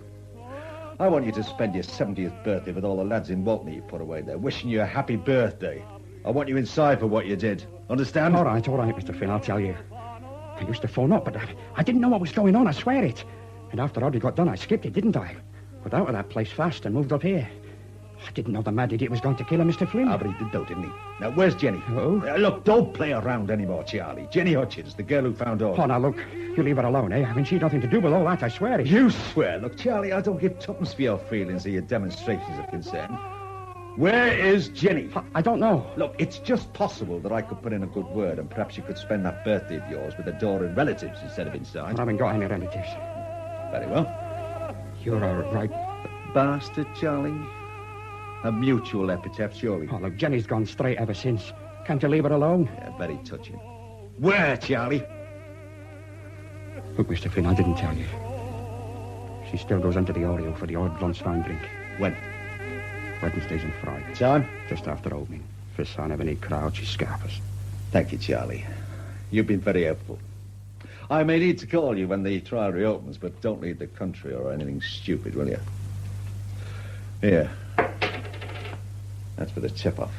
I want you to spend your 70th birthday with all the lads in Walton you put away there, wishing you a happy birthday. I want you inside for what you did. Understand? All right, Mr. Flynn, I'll tell you. I used to phone up, but I didn't know what was going on, I swear it. And after Audrey got done, I skipped it, didn't I? Got out of that place fast and moved up here. I didn't know the mad idiot was going to kill her, Mr. Flynn. Ah, but he did, though, didn't he? Now, where's Jenny? Oh? Look, don't play around anymore, Charlie. Jenny Hutchins, the girl who found Audrey. Oh, now, look, you leave her alone, eh? I mean, she'd nothing to do with all that, I swear it. You swear? Look, Charlie, I don't give tuppence for your feelings or your demonstrations of concern. Where is Jenny? I don't know. Look, it's just possible that I could put in a good word and perhaps you could spend that birthday of yours with adoring relatives instead of inside. I haven't got any relatives. Very well. You're all right. Bastard, Charlie. A mutual epitaph, surely. Oh, look, Jenny's gone straight ever since. Can't you leave her alone? Yeah, very touching. Where, Charlie? Look, Mr. Flynn, I didn't tell you. She still goes into the Oreo for the odd lunchtime drink. When? Wednesdays and Fridays. Time? Just after opening. First sign of any crowd, she scarfers. Thank you, Charlie. You've been very helpful. I may need to call you when the trial reopens, but don't leave the country or anything stupid, will you? Here. That's for the tip-off.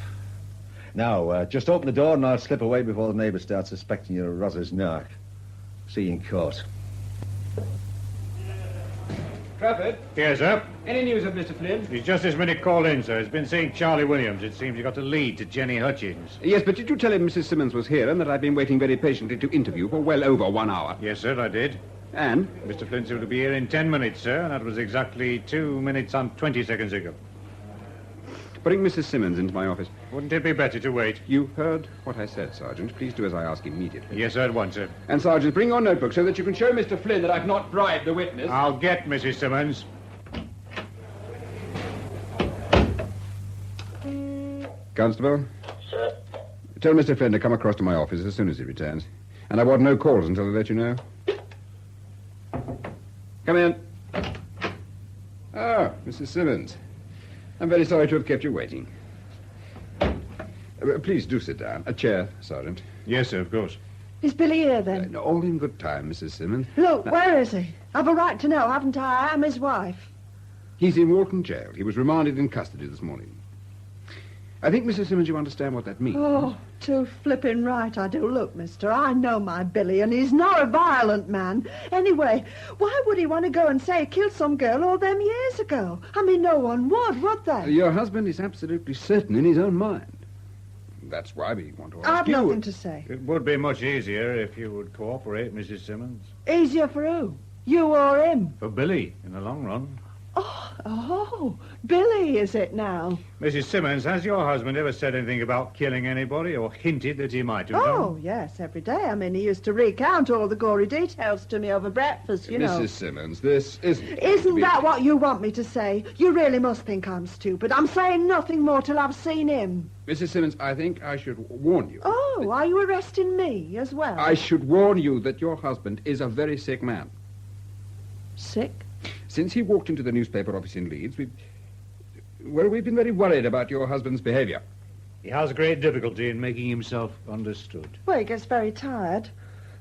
Now, just open the door and I'll slip away before the neighbours start suspecting you're a Ross's narc. See you in court. Trafford, Yes, sir. any news of Mr. Flynn? He's just this minute called in, sir. He's been seeing Charlie Williams. It seems he got a lead to Jenny Hutchins. Yes, but did you tell him Mrs. Simmons was here and that I've been waiting very patiently to interview for well over 1 hour? Yes, sir, I did. And? Mr. Flynn seemed to be here in 10 minutes, sir, and that was exactly 2 minutes and 20 seconds ago. Bring Mrs. Simmons into my office. Wouldn't it be better to wait? You heard what I said, Sergeant. Please do as I ask immediately. Yes, sir, at once, sir. And, Sergeant, bring your notebook so that you can show Mr. Flynn that I've not bribed the witness. I'll get Mrs. Simmons. Constable? Sir? Tell Mr. Flynn to come across to my office as soon as he returns. And I want no calls until I let you know. Come in. Oh, Mrs. Simmons. I'm very sorry to have kept you waiting. Please do sit down. A chair, Sergeant. Yes, sir, of course. Is Billy here, then? All in good time, Mrs. Simmons. Look, where is he? I've a right to know, haven't I? I'm his wife. He's in Walton Jail. He was remanded in custody this morning. I think, Mrs. Simmons, you understand what that means. Oh, too flippin' right I do. Look, mister, I know my Billy, and he's not a violent man. Anyway, why would he want to go and say he killed some girl all them years ago? I mean, no one would they? Your husband is absolutely certain in his own mind. That's why we want to ask I've you. nothing to say. It would be much easier if you would cooperate, Mrs. Simmons. Easier for who? You or him? For Billy, in the long run. Oh, Billy, is it now? Mrs. Simmons, has your husband ever said anything about killing anybody or hinted that he might have Oh, done? yes, every day. I mean, he used to recount all the gory details to me over breakfast, you know. Mrs. Simmons, this isn't... Isn't that what you want me to say? You really must think I'm stupid. I'm saying nothing more till I've seen him. Mrs. Simmons, I think I should warn you. Oh, are you arresting me as well? I should warn you that your husband is a very sick man. Sick? Since he walked into the newspaper office in Leeds, we've been very worried about your husband's behavior. He has great difficulty in making himself understood. Well, he gets very tired.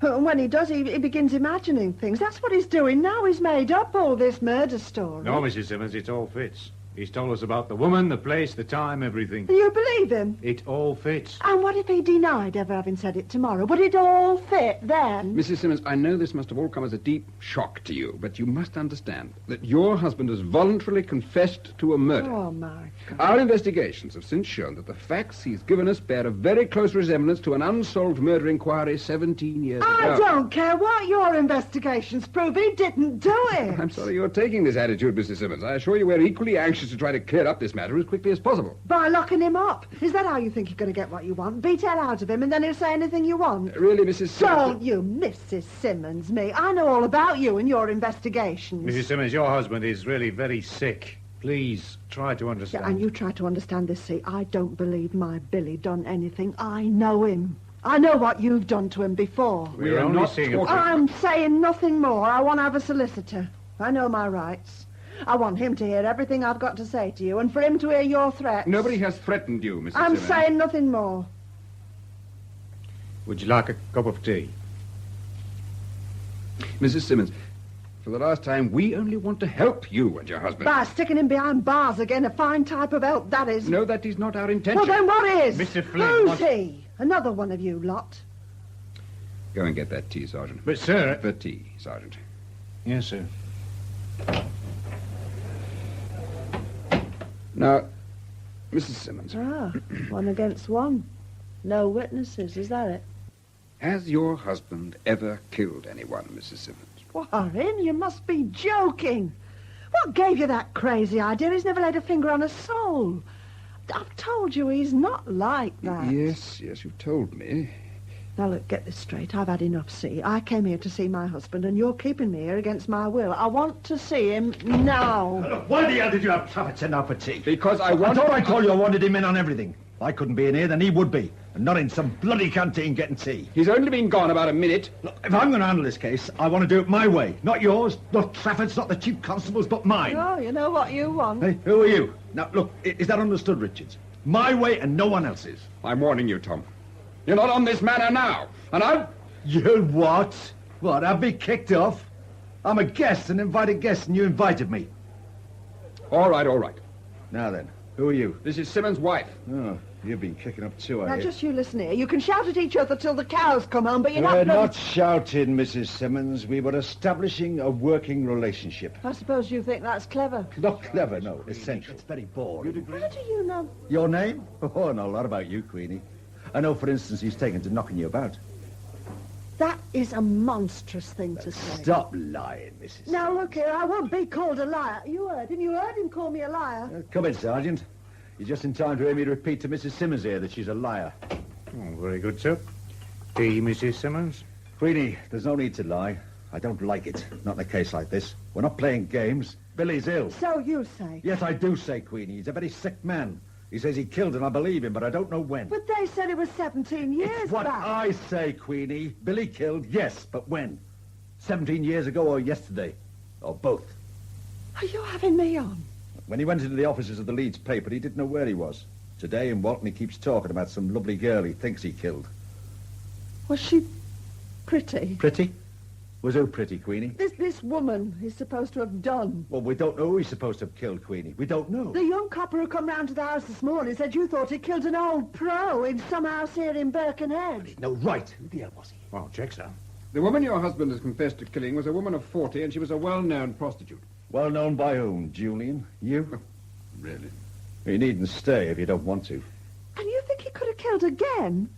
And when he does, he begins imagining things. That's what he's doing now. He's made up all this murder story. No, Mrs. Simmons, it all fits. He's told us about the woman, the place, the time, everything. You believe him? It all fits. And what if he denied ever having said it tomorrow? Would it all fit then? Mrs. Simmons, I know this must have all come as a deep shock to you, but you must understand that your husband has voluntarily confessed to a murder. Oh, my God. Our investigations have since shown that the facts he's given us bear a very close resemblance to an unsolved murder inquiry 17 years ago. I don't care what your investigations prove. He didn't do it. I'm sorry you're taking this attitude, Mrs. Simmons. I assure you we're equally anxious to try to clear up this matter as quickly as possible. By locking him up. Is that how you think you're going to get what you want? Beat hell out of him and then he'll say anything you want? Really, Mrs. Simmons? Don't you, Mrs. Simmons, me. I know all about you and your investigations. Mrs. Simmons, your husband is really very sick. Please, try to understand. Yeah, and you try to understand this, see. I don't believe my Billy done anything. I know him. I know what you've done to him before. We're only seeing a... I'm saying nothing more. I want to have a solicitor. I know my rights. I want him to hear everything I've got to say to you and for him to hear your threats. Nobody has threatened you, Mrs. I'm Simmons. saying nothing more. Would you like a cup of tea? Mrs. Simmons, for the last time, we only want to help you and your husband. By sticking him behind bars again, a fine type of help, that is. No, that is not our intention. Well, then what is? Mr. Flynn, Who's what- he? Another one of you lot. Go and get that tea, Sergeant. But, sir... The tea, Sergeant. Yes, sir. Now, Mrs. Simmons, Ah, one against one. No witnesses, is that it? has your husband ever killed anyone, Mrs. Simmons? Warren, you must be joking. What gave you that crazy idea? He's never laid a finger on a soul. I've told you he's not like that. Yes, you've told me. Now, look, get this straight. I've had enough, see. I came here to see my husband, and you're keeping me here against my will. I want to see him now. Look, why the hell did you have Trafford sent out for tea? Because I I want... thought I told you I wanted him in on everything. If I couldn't be in here, then he would be. And not in some bloody canteen getting tea. He's only been gone about a minute. Look, if I'm going to handle this case, I want to do it my way. Not yours, not Trafford's, not the Chief Constable's, but mine. Oh, you know what you want. Hey, who are you? Now, look, is that understood, Richards? My way and no one else's. I'm warning you, Tom. You're not on this manor now. And I'm... You what? What, I've been kicked off? I'm a guest, an invited guest, and you invited me. All right. Now then, who are you? This is Simmons' wife. Oh, you've been kicking up too, Now, have you? just you listen here. You can shout at each other till the cows come home, but you're We're not... not shouting, Mrs. Simmons. We were establishing a working relationship. I suppose you think that's clever. Not clever, no. Essential. It's very boring. How do you know? Your name? Oh, I know a lot about you, Queenie. I know, for instance, he's taken to knocking you about. That is a monstrous thing to say. Stop lying, Mrs. Now, look here, I won't be called a liar. You heard him. You heard him call me a liar. Come in, Sergeant. You're just in time to hear me repeat to Mrs. Simmons here that she's a liar. Oh, very good, sir. Tea, Mrs. Simmons? Queenie, there's no need to lie. I don't like it. Not in a case like this. We're not playing games. Billy's ill. So you say. Yes, I do say, Queenie. He's a very sick man. He says he killed, and I believe him, but I don't know when. But they said it was 17 years It's what back. I say, Queenie. Billy killed, yes, but when? 17 years ago or yesterday? Or both? Are you having me on? When he went into the offices of the Leeds paper, he didn't know where he was. Today in Walton, he keeps talking about some lovely girl he thinks he killed. Was she pretty? Pretty? Was who pretty, Queenie? This woman he's supposed to have done. Well, we don't know who he's supposed to have killed, Queenie. We don't know. The young copper who come round to the house this morning said you thought he killed an old pro in some house here in Birkenhead. No, right. Who the hell was he? Well, checks out. The woman your husband has confessed to killing was a woman of 40, and she was a well-known prostitute. Well known by whom, Julian? You? Really? You needn't stay if you don't want to. And you think he could have killed again?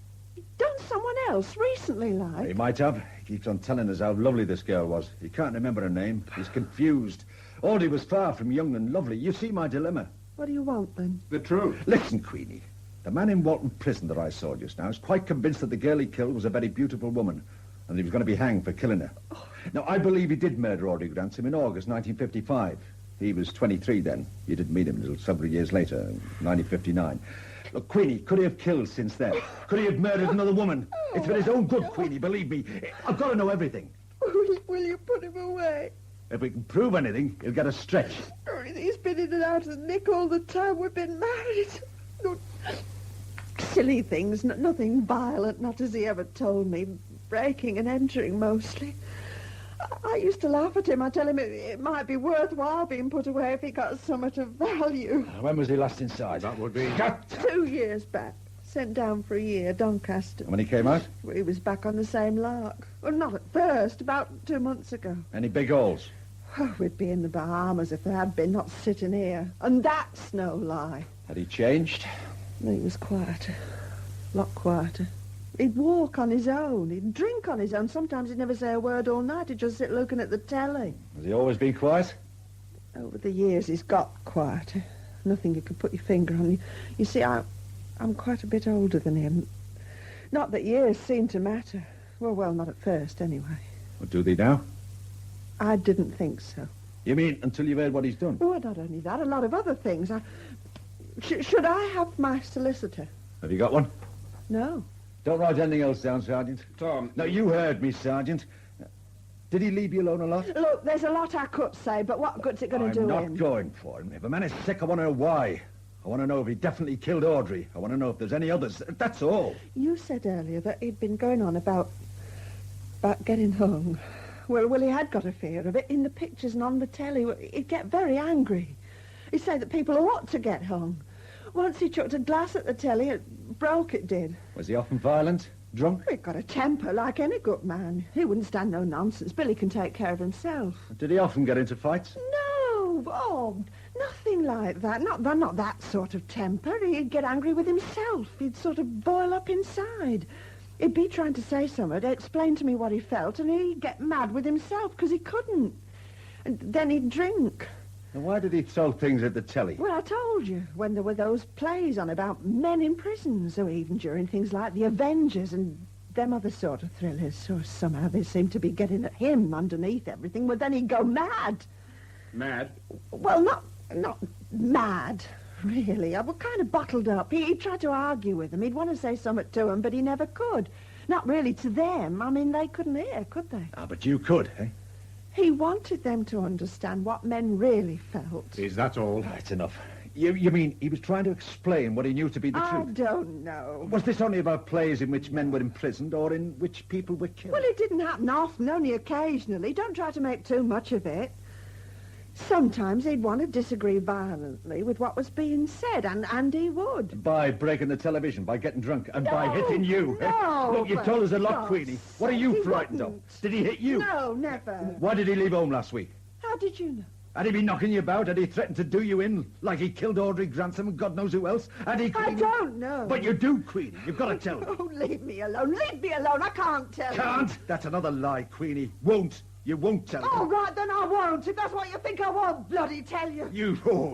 Done someone else recently, like? He might have. He keeps on telling us how lovely this girl was. He can't remember her name. He's confused. Audrey was far from young and lovely. You see my dilemma. What do you want, then? The truth. Listen, Queenie. The man in Walton Prison that I saw just now is quite convinced that the girl he killed was a very beautiful woman, and he was going to be hanged for killing her. Now, I believe he did murder Audrey Grantham in August 1955. He was 23 then. You didn't meet him until several years later, 1959. Look, Queenie, could he have killed since then? Could he have murdered another woman? It's for his own good, Queenie, believe me. I've got to know everything. Will you put him away? If we can prove anything, he'll get a stretch. Oh, he's been in and out of Nick all the time we've been married. No, silly things, nothing violent, not as he ever told me. Breaking and entering, mostly. I used to laugh at him. I tell him it might be worthwhile being put away if he got somewhat of value. When was he last inside? That would be... 2 years back. Sent down for a year, Doncaster. And when he came out? Well, he was back on the same lark. Well, not at first, about 2 months ago. Any big holes? Oh, we'd be in the Bahamas if there had been, not sitting here. And that's no lie. Had he changed? No, he was quieter. A lot quieter. He'd walk on his own. He'd drink on his own. Sometimes he'd never say a word all night. He'd just sit looking at the telly. Has he always been quiet? Over the years, he's got quieter. Nothing you could put your finger on. You see, I'm quite a bit older than him. Not that years seem to matter. Well, not at first, anyway. What do they now? I didn't think so. You mean until you've heard what he's done? Oh, not only that, a lot of other things. Should I have my solicitor? Have you got one? No. Don't write anything else down, Sergeant. Tom. No, you heard me, Sergeant. Did he leave you alone a lot? Look, there's a lot I could say, but what good's it going to do I'm not him? going for him. If a man is sick, I want to know why. I want to know if he definitely killed Audrey. I want to know if there's any others. That's all. You said earlier that he'd been going on about getting hung. Well, he had got a fear of it. In the pictures and on the telly, he'd get very angry. He'd say that people ought to get hung. Once he chucked a glass at the telly, it broke, it did. Was he often violent? Drunk? He'd got a temper like any good man. He wouldn't stand no nonsense. Billy can take care of himself. Did he often get into fights? No, nothing like that. Not that sort of temper. He'd get angry with himself. He'd sort of boil up inside. He'd be trying to say something, explain to me what he felt, and he'd get mad with himself because he couldn't. And then he'd drink. And why did he throw things at the telly? Well, I told you, when there were those plays on about men in prisons, or even during things like The Avengers and them other sort of thrillers, or somehow they seemed to be getting at him underneath everything, well, then he'd go mad. Mad? Well, not mad, really. I was kind of bottled up. He'd try to argue with them. He'd want to say something to them, but he never could. Not really to them. I mean, they couldn't hear, could they? Ah, but you could, eh? He wanted them to understand what men really felt. Is that all? That's enough. You mean he was trying to explain what he knew to be the I truth? don't know. Was this only about plays in which men were imprisoned or in which people were killed? Well, it didn't happen often, only occasionally. Don't try to make too much of it. Sometimes he'd want to disagree violently with what was being said, and he would. By breaking the television, by getting drunk, and by hitting you. No, Look, you for told us a lot, God's Queenie. What are you sake, he frightened wouldn't. of? Did he hit you? No, never. Why did he leave home last week? How did you know? Had he been knocking you about? Had he threatened to do you in like he killed Audrey Grantham and God knows who else? Had he... I don't know. But you do, Queenie. You've got to tell me. Oh, leave me alone. Leave me alone. I can't tell you. Can't? That's another lie, Queenie. Won't. You won't tell me. All right, then I won't. If that's what you think I won't bloody tell you.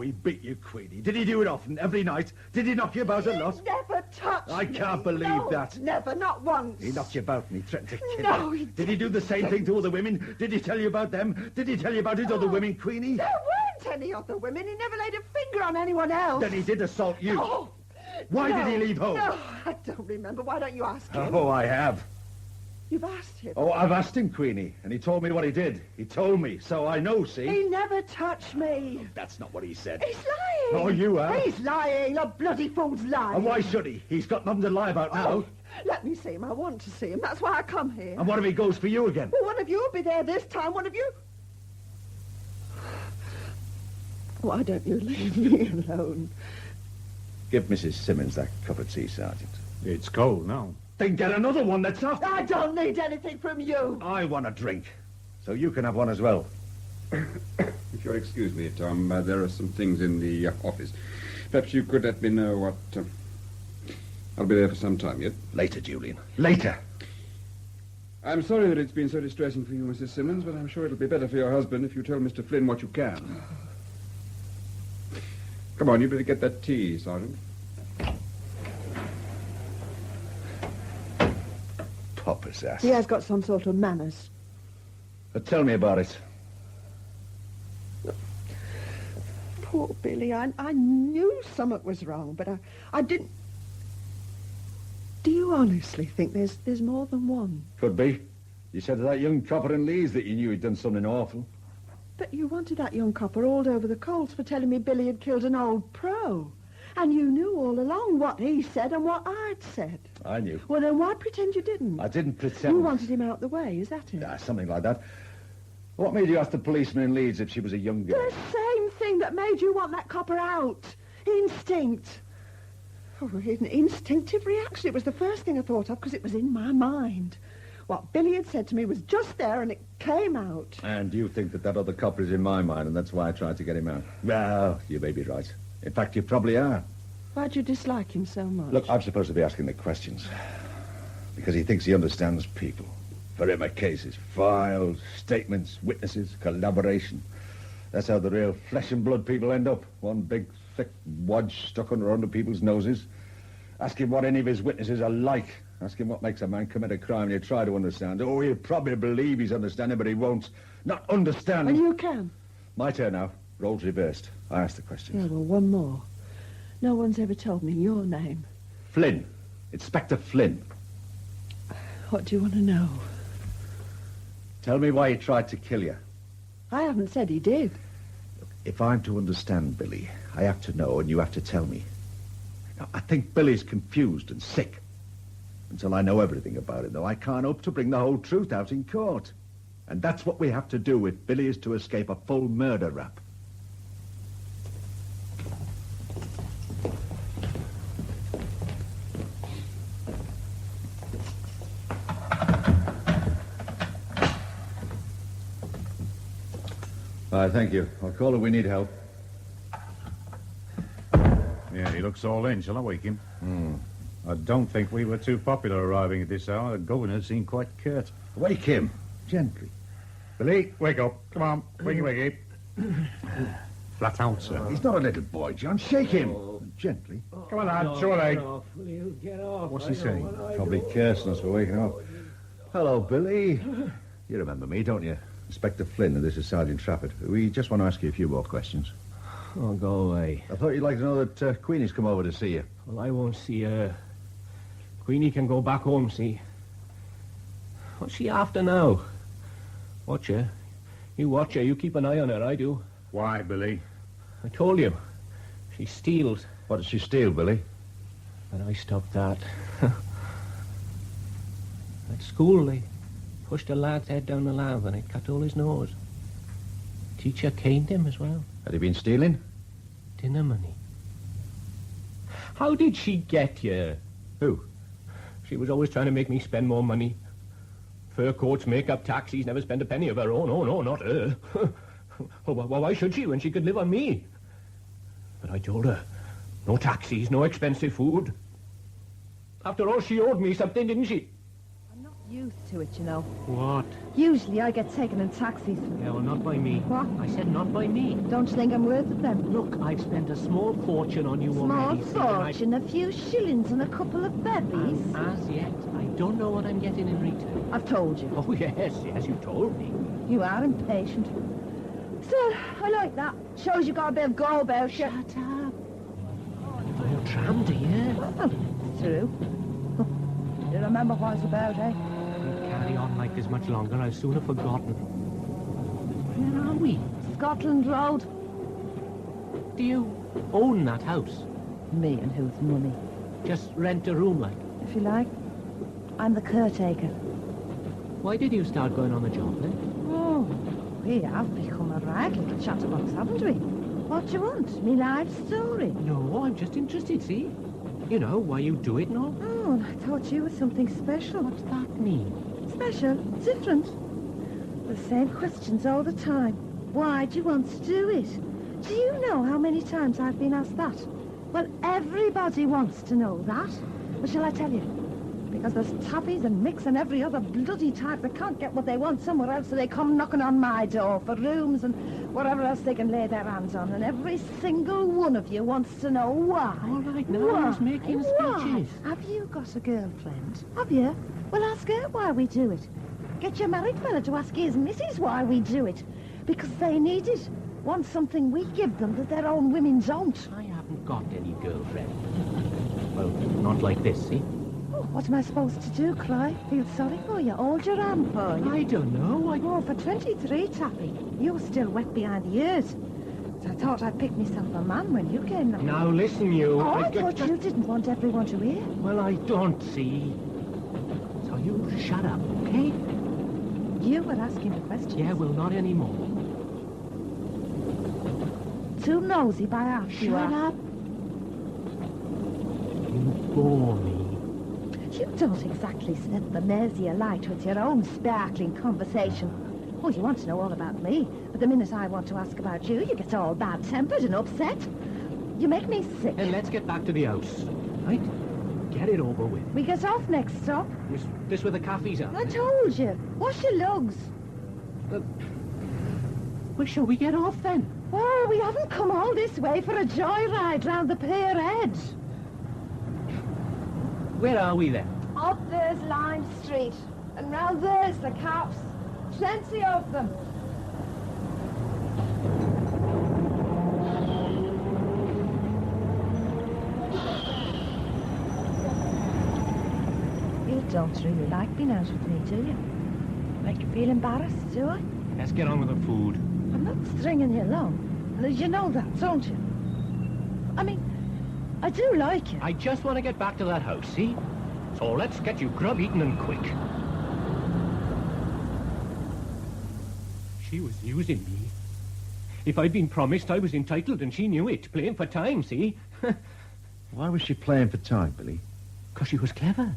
He beat you, Queenie. Did he do it often, every night? Did he knock you about a lot? He never touched I me. can't believe No, that. Never, not once. He knocked you about and he threatened to kill No, you. he Did he do the same thing to other women? Did he tell you about them? Did he tell you about his other women, Queenie? There were weren't any other women. He never laid a finger on anyone else. Then he did assault you. Oh, Why did he leave home? No, I don't remember. Why don't you ask him? Oh, I have. You've asked him? Oh, I've asked him, Queenie, and he told me what he did. He told me, so I know, see? He never touched me. That's not what he said. He's lying. Oh, you are? He's lying. A bloody fool's lying. And why should he? He's got nothing to lie about now. Oh, let me see him. I want to see him. That's why I come here. And what if he goes for you again? Well, one of you will be there this time. One of you... Why don't you leave me alone? Give Mrs. Simmons that cup of tea, Sergeant. It's cold now. Then get another one that's hot. I don't need anything from you. I want a drink, so you can have one as well. If you'll excuse me, Tom, there are some things in the office. Perhaps you could let me know what... I'll be there for some time yet. Later, Julian. Later. I'm sorry that it's been so distressing for you, Mrs. Simmons, but I'm sure it'll be better for your husband if you tell Mr. Flynn what you can. Come on, you better get that tea, Sergeant. Papa's ass. He has got some sort of manners. Tell me about it. Poor Billy. I knew something was wrong, but I didn't... Do you honestly think there's more than one? Could be. You said to that young copper in Leeds that you knew he'd done something awful. But you wanted that young copper hauled over the coals for telling me Billy had killed an old pro. And you knew all along what he said and what I'd said. I knew. Well, then why pretend you didn't? I didn't pretend. You wanted him out the way, is that it? Yeah, something like that. What made you ask the policeman in Leeds if she was a young girl? The same thing that made you want that copper out. Instinct. Oh, an instinctive reaction. It was the first thing I thought of because it was in my mind. What Billy had said to me was just there and it came out. And you think that other copper is in my mind and that's why I tried to get him out? Well, you may be right. In fact, you probably are. Why'd you dislike him so much? Look, I'm supposed to be asking the questions. Because he thinks he understands people. For him, a case is files, statements, witnesses, collaboration. That's how the real flesh and blood people end up. One big, thick wodge stuck under people's noses. Ask him what any of his witnesses are like. Ask him what makes a man commit a crime and you try to understand. Oh, he'll probably believe he's understanding, but he won't. Not understand. And you can. My turn now. Roles reversed. I ask the questions. Yeah, well, one more. No one's ever told me your name. Flynn. Inspector Flynn. What do you want to know? Tell me why he tried to kill you. I haven't said he did. Look, if I'm to understand Billy, I have to know and you have to tell me. Now, I think Billy's confused and sick. Until I know everything about it, though, I can't hope to bring the whole truth out in court. And that's what we have to do if Billy is to escape a full murder rap. Thank you. I'll call if we need help. Yeah, he looks all in. Shall I wake him? I don't think we were too popular arriving at this hour. The governor seemed quite curt. Wake him. Gently. Billy, wake up. Come on. Wakey, wakey. Flat out, sir. He's not a little boy, John. Shake him. Gently. Come on, lad. Show a leg. Get off. What's he saying? Probably cursing us for waking up. Hello, Billy. You remember me, don't you? Inspector Flynn, and this is Sergeant Trafford. We just want to ask you a few more questions. Oh, go away. I thought you'd like to know that Queenie's come over to see you. Well, I won't see her. Queenie can go back home, see. What's she after now? Watch her. You watch her. You keep an eye on her, I do. Why, Billy? I told you. She steals. What did she steal, Billy? And I stopped that. At school, they pushed a lad's head down the lamp and it cut all his nose. Teacher caned him as well. Had he been stealing? Dinner money. How did she get here? Who? She was always trying to make me spend more money. Fur coats, makeup, taxis, never spend a penny of her own. Oh, no, not her. Well, why should she when she could live on me? But I told her, no taxis, no expensive food. After all, she owed me something, didn't she? I'm not used to it, you know. What? Usually I get taken in taxis. Yeah, well, not by me. What? I said not by me. Don't you think I'm worth it then? Look, I've spent a small fortune on you Small already. fortune, a few shillings and a couple of bevies. As yet, I don't know what I'm getting in return. I've told you. Oh, yes, you told me. You are impatient. Still, I like that. Shows you got a bit of go about you. Shut up. You're trammed, yeah? Well, through. You remember what it's about, eh? If you carry on like this much longer, I'll soon have forgotten. Where are we? Scotland Road. Do you own that house? Me and whose money? Just rent a room, like? If you like. I'm the caretaker. Why did you start going on the job, then? Oh, we have become a right little chatterbox, haven't we? What do you want? Me life story? No, I'm just interested, see? You know, why you do it and all. Oh, and I thought you were something special. What's that mean? Special? Different? The same questions all the time. Why do you want to do it? Do you know how many times I've been asked that? Well, everybody wants to know that. But shall I tell you? Because there's tappies and micks and every other bloody type that can't get what they want somewhere else, so they come knocking on my door for rooms and whatever else they can lay their hands on. And every single one of you wants to know why. All right, now who's making speeches? Have you got a girlfriend? Have you? Well, ask her why we do it. Get your married fella to ask his missus why we do it. Because they need it. Want something we give them that their own women don't. I haven't got any girlfriend. Well, not like this, see? Oh, what am I supposed to do, cry? Feel sorry for you? Hold your hand for you? I don't know. Oh, for 23, Taffy. You're still wet behind the ears. So I thought I'd pick myself a man when you came along. Now, listen, you. Oh, I thought you didn't want everyone to hear. Well, I don't see. So you shut up, okay? You were asking the questions. Yeah, well, not anymore. Too nosy by half, Shut you are. up. You bore me. You don't exactly set the Mersey alight with your own sparkling conversation. Oh, you want to know all about me, but the minute I want to ask about you, you get all bad-tempered and upset. You make me sick. Then let's get back to the house, right? Get it over with. We get off next stop. This where the cafes are? I told you. Wash your lugs. Well, shall we get off then? Oh, we haven't come all this way for a joyride round the pier edge. Where are we then? Up there's Lime Street, and round there's the cops. Plenty of them. You don't really like being out with me, do you? Make you feel embarrassed, do I? Let's get on with the food. I'm not stringing you along. You know that, don't you? I mean, I do like you. I just want to get back to that house, see? So let's get you grub eaten and quick. She was using me. If I'd been promised I was entitled and she knew it, playing for time, see? Why was she playing for time, Billy? Because she was clever.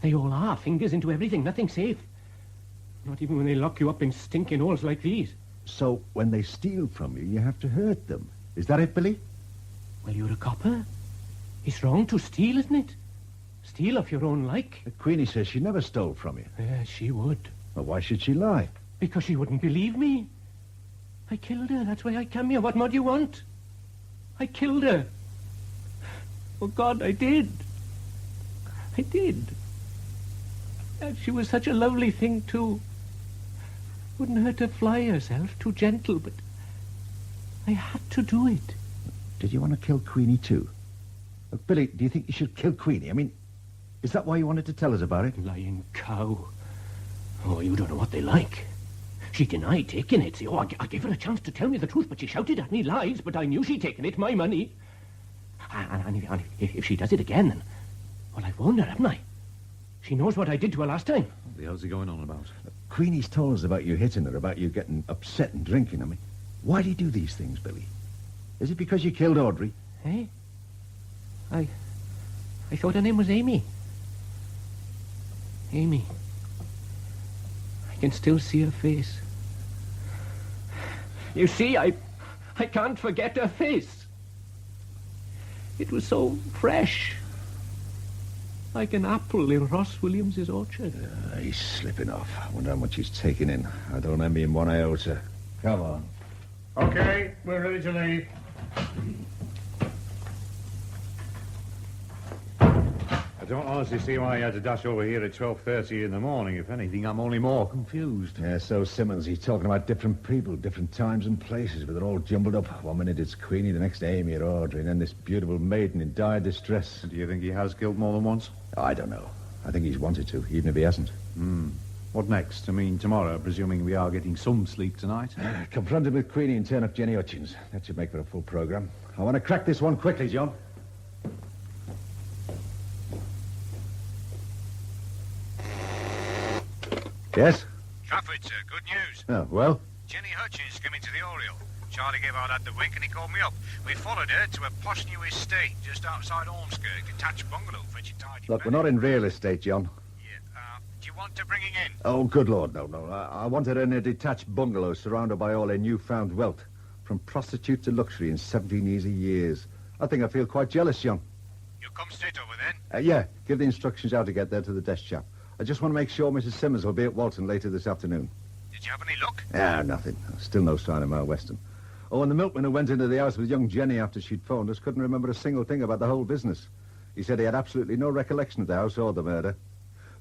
They all are, fingers into everything, nothing safe. Not even when they lock you up in stinking holes like these. So when they steal from you, you have to hurt them. Is that it, Billy? Well, you're a copper. It's wrong to steal, isn't it? Steal of your own like. The Queenie says she never stole from you. Yeah, she would. Well, why should she lie? Because she wouldn't believe me. I killed her. That's why I come here. What more do you want? I killed her. Oh, God, I did. I did. And she was such a lovely thing, too. Wouldn't hurt to fly herself. Too gentle, but I had to do it. Did you want to kill Queenie, too? Look, Billy, do you think you should kill Queenie? I mean, is that why you wanted to tell us about it? Lying cow. Oh, you don't know what they like. She denied taking it. See, I gave her a chance to tell me the truth, but she shouted at me lies, but I knew she'd taken it, my money. And if she does it again, then... Well, I've warned her, haven't I? She knows what I did to her last time. What the hell's he going on about? Queenie's told us about you hitting her, about you getting upset and drinking. I mean, why do you do these things, Billy? Is it because you killed Audrey? Eh? I thought her name was Amy. Amy. I can still see her face. You see, I can't forget her face. It was so fresh. Like an apple in Ross Williams's orchard. He's slipping off. I wonder how much he's taking in. I don't envy him one iota. Come on. Okay, we're ready to leave. I don't honestly see why you had to dash over here at 12:30 in the morning. If anything, I'm only more confused. Yeah, so Simmons, he's talking about different people, different times and places, but they're all jumbled up. One minute it's Queenie, the next Amy or Audrey, and then this beautiful maiden in dire distress. Do you think he has killed more than once? I don't know. I think he's wanted to, even if he hasn't. What next? I mean, tomorrow, presuming we are getting some sleep tonight. Confronted with Queenie and turn up Jenny Hutchins. That should make for a full program. I want to crack this one quickly, John. Yes? Trafford, sir. Good news. Oh, well? Jenny Hutchins came into the Oriole. Charlie gave out at the wink and he called me up. We followed her to a posh new estate just outside Ormskirk, detached bungalow, fetching tidy. Look, we're not in real estate, John. Do you want to bring it in? Oh, good Lord, no. I wanted her in a detached bungalow surrounded by all her newfound wealth. From prostitute to luxury in 17 easy years. I think I feel quite jealous, John. You'll come straight over then? Yeah, give the instructions how to get there to the desk chap. I just want to make sure Mrs. Simmons will be at Walton later this afternoon. Did you have any luck? Nothing. Still no sign of Ma Weston. Oh, and the milkman who went into the house with young Jenny after she'd phoned us couldn't remember a single thing about the whole business. He said he had absolutely no recollection of the house or the murder.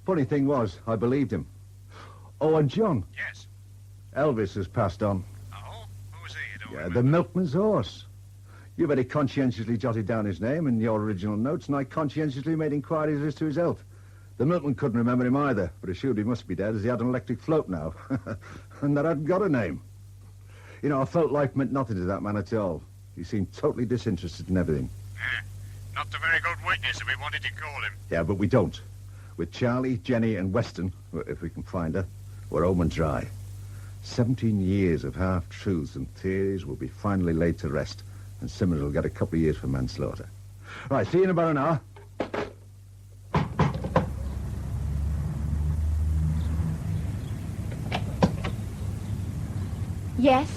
Funny thing was, I believed him. Oh, and John. Yes? Elvis has passed on. Oh? Who was he? Yeah, the milkman's horse. You very conscientiously jotted down his name in your original notes, and I conscientiously made inquiries as to his health. The milkman couldn't remember him either, but assumed he must be dead as he had an electric float now. And that hadn't got a name. You know, I felt life meant nothing to that man at all. He seemed totally disinterested in everything. Not a very good witness if we wanted to call him. Yeah, but we don't. With Charlie, Jenny, and Weston, if we can find her, we're home and dry. 17 years of half-truths and theories will be finally laid to rest, and Simmons will get a couple of years for manslaughter. Right, see you in about an hour. Yes?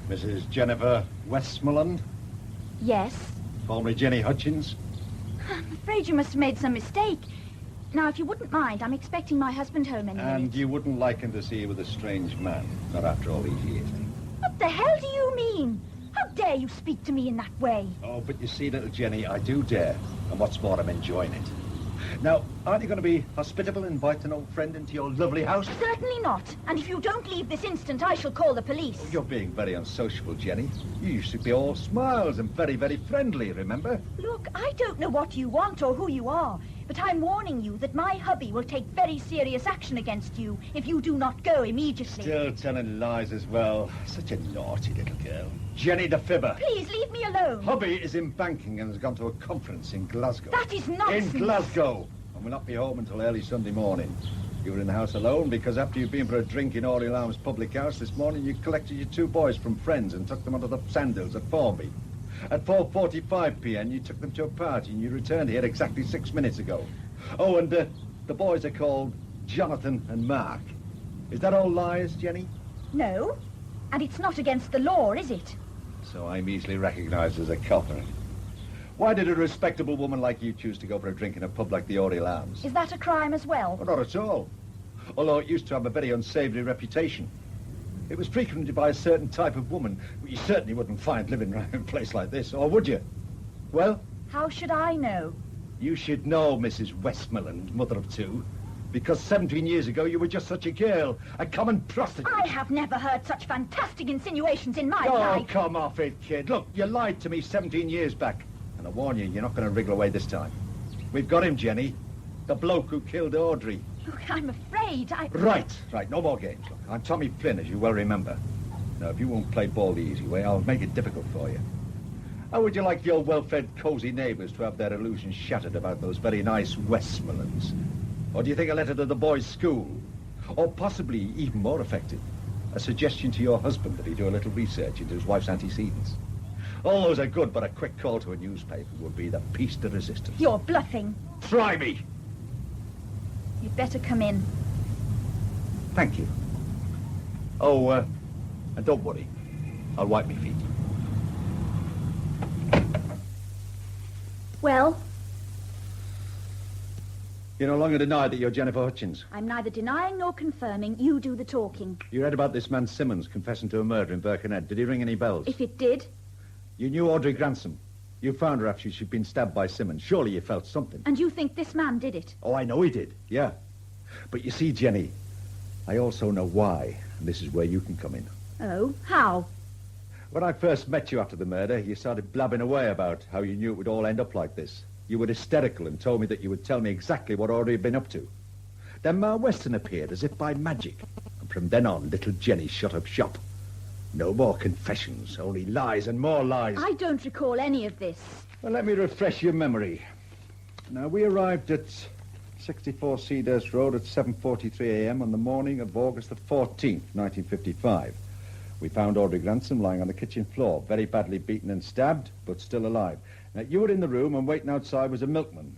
Mrs. Jennifer Westmoreland, Yes? formerly Jenny Hutchins. I'm afraid you must have made some mistake. Now, if you wouldn't mind, I'm expecting my husband home any And minute. you wouldn't like him to see you with a strange man, not after all these years. What the hell do you mean? How dare you speak to me in that way? Oh, but you see, little Jenny, I do dare. And what's more, I'm enjoying it. Now, aren't you going to be hospitable and invite an old friend into your lovely house? Certainly not. And if you don't leave this instant, I shall call the police. You're being very unsociable, Jenny. You used to be all smiles and very, very friendly, remember? Look, I don't know what you want or who you are, but I'm warning you that my hubby will take very serious action against you if you do not go immediately. Still telling lies as well. Such a naughty little girl. Jenny the fibber. Please, leave me alone. Hubby is in banking and has gone to a conference in Glasgow. That is nonsense. In Glasgow. And will not be home until early Sunday morning. You were in the house alone because after you'd been for a drink in Oriel Arms public house this morning, you collected your two boys from friends and took them onto the sandhills at Formby. At 4:45 p.m., you took them to a party and you returned here exactly 6 minutes ago. Oh, and the boys are called Jonathan and Mark. Is that all lies, Jenny? No. And it's not against the law, is it? So I'm easily recognized as a copper. Why did a respectable woman like you choose to go for a drink in a pub like the Oriel Arms? Is that a crime as well? Well, not at all. Although it used to have a very unsavory reputation. It was frequented by a certain type of woman who you certainly wouldn't find living around a place like this, or would you? Well? How should I know? You should know, Mrs. Westmoreland, mother of two, because 17 years ago you were just such a girl, a common prostitute. I have never heard such fantastic insinuations in my Oh, life. come off it, kid. Look, you lied to me 17 years back. And I warn you, you're not going to wriggle away this time. We've got him, Jenny. The bloke who killed Audrey. Look, I'm afraid Right. No more games. Look, I'm Tommy Flynn, as you well remember. Now, if you won't play ball the easy way, I'll make it difficult for you. How would you like your well-fed, cosy neighbours to have their illusions shattered about those very nice Westmorelands? Or do you think a letter to the boys' school? Or possibly, even more effective, a suggestion to your husband that he do a little research into his wife's antecedents? All those are good, but a quick call to a newspaper would be the piece de resistance. You're bluffing. Try me! You'd better come in. Thank you. Oh, and don't worry. I'll wipe my feet. Well, You no longer deny that you're Jennifer Hutchins. I'm neither denying nor confirming. You do the talking. You read about this man Simmons confessing to a murder in Birkenhead. Did he ring any bells? If it did, You knew Audrey Granson. You found her after she'd been stabbed by Simmons. Surely you felt something. And you think this man did it? Oh, I know he did, yeah. But you see, Jenny, I also know why, and this is where you can come in. Oh, how? When I first met you after the murder, you started blabbing away about how you knew it would all end up like this. You were hysterical and told me that you would tell me exactly what Audrey had been up to. Then Ma Weston appeared as if by magic, and from then on, little Jenny shut up shop. No more confessions, only lies and more lies. I don't recall any of this. Well, let me refresh your memory. Now, we arrived at 64 Cedars Road at 7:43 a.m. on the morning of August the 14th, 1955. We found Audrey Grantham lying on the kitchen floor, very badly beaten and stabbed, but still alive. Now, you were in the room, and waiting outside was a milkman,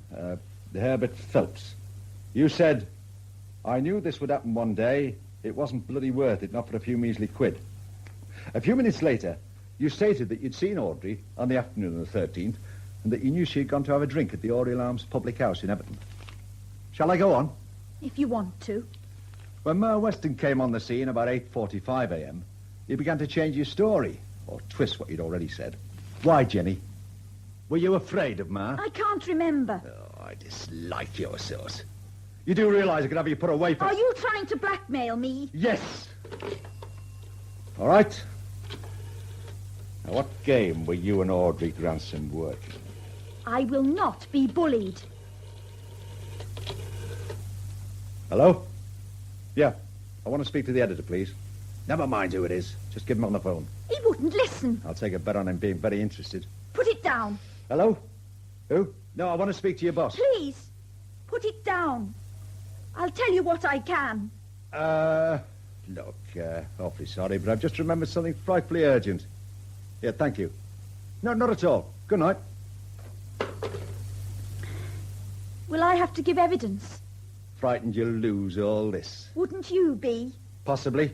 Herbert Phelps. You said, "I knew this would happen one day. It wasn't bloody worth it, not for a few measly quid." A few minutes later, you stated that you'd seen Audrey on the afternoon of the 13th, and that you knew she'd gone to have a drink at the Oriel Arms public house in Everton. Shall I go on? If you want to. When Ma Weston came on the scene about 8:45 a.m., you began to change your story, or twist what you'd already said. Why, Jenny? Were you afraid of Ma? I can't remember. Oh, I dislike your sort. You do realise I could have you put away for... Are you trying to blackmail me? Yes. All right. Now, what game were you and Audrey Grantham working? I will not be bullied. Hello? Yeah. I want to speak to the editor, please. Never mind who it is. Just give him on the phone. He wouldn't listen. I'll take a bet on him being very interested. Put it down. Hello? Who? No, I want to speak to your boss. Please, put it down. I'll tell you what I can. Look, awfully sorry, but I've just remembered something frightfully urgent. Yeah, thank you. No, not at all. Good night. Will I have to give evidence? Frightened you'll lose all this. Wouldn't you be? Possibly.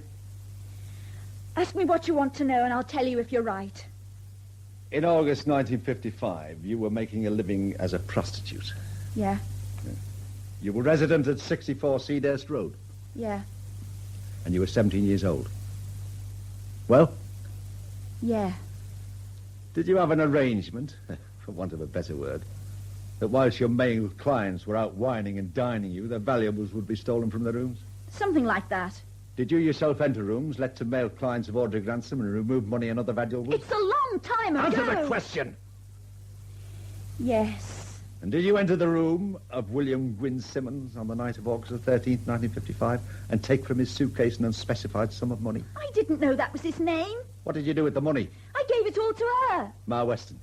Ask me what you want to know and I'll tell you if you're right. In August 1955, you were making a living as a prostitute. Yeah. You were resident at 64 Cedars Road. Yeah. And you were 17 years old. Well? Yeah. Did you have an arrangement, for want of a better word, that whilst your male clients were out whining and dining you, their valuables would be stolen from the rooms? Something like that. Did you yourself enter rooms, let to male clients of Audrey Grantham and remove money and other valuables? It's a long time ago. Answer the question! Yes. And did you enter the room of William Gwynne Simmons on the night of August the 13th, 1955, and take from his suitcase an unspecified sum of money? I didn't know that was his name. What did you do with the money? I gave it all to her. Ma Weston.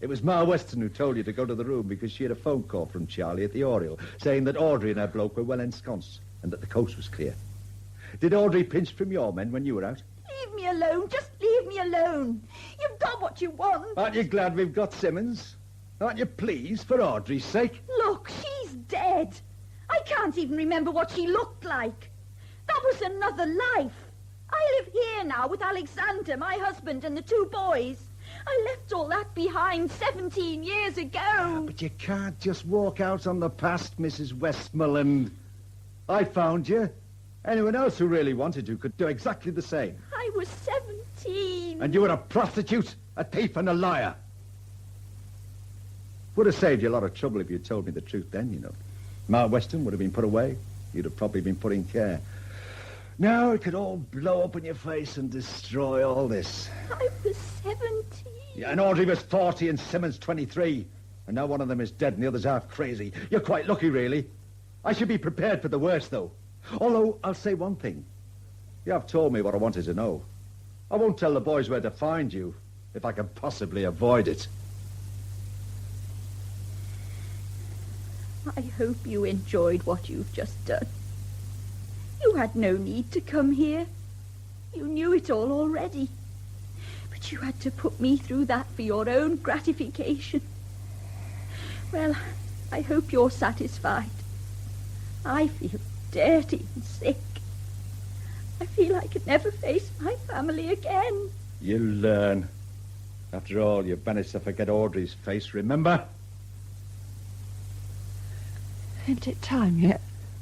It was Ma Weston who told you to go to the room because she had a phone call from Charlie at the Oriel saying that Audrey and her bloke were well ensconced and that the coast was clear. Did Audrey pinch from your men when you were out? Leave me alone. Just leave me alone. You've got what you want. Aren't you glad we've got Simmons? Aren't you pleased, for Audrey's sake? Look, she's dead. I can't even remember what she looked like. That was another life. I live here now with Alexander, my husband, and the 2 boys. I left all that behind 17 years ago. But you can't just walk out on the past, Mrs. Westmoreland. I found you. Anyone else who really wanted to could do exactly the same. I was 17. And you were a prostitute, a thief, and a liar. Would have saved you a lot of trouble if you'd told me the truth then, you know. Ma Weston would have been put away. You'd have probably been put in care. Now it could all blow up in your face and destroy all this. I was 17. Yeah, and Audrey was 40 and Simmons 23. And now one of them is dead and the other's half crazy. You're quite lucky, really. I should be prepared for the worst, though. Although, I'll say one thing. You have told me what I wanted to know. I won't tell the boys where to find you, if I can possibly avoid it. I hope you enjoyed what you've just done. You had no need to come here. You knew it all already. But you had to put me through that for your own gratification. Well, I hope you're satisfied. I feel dirty and sick. I feel I could never face my family again. You'll learn. After all, you've managed to forget Audrey's face, remember? Ain't it time yet?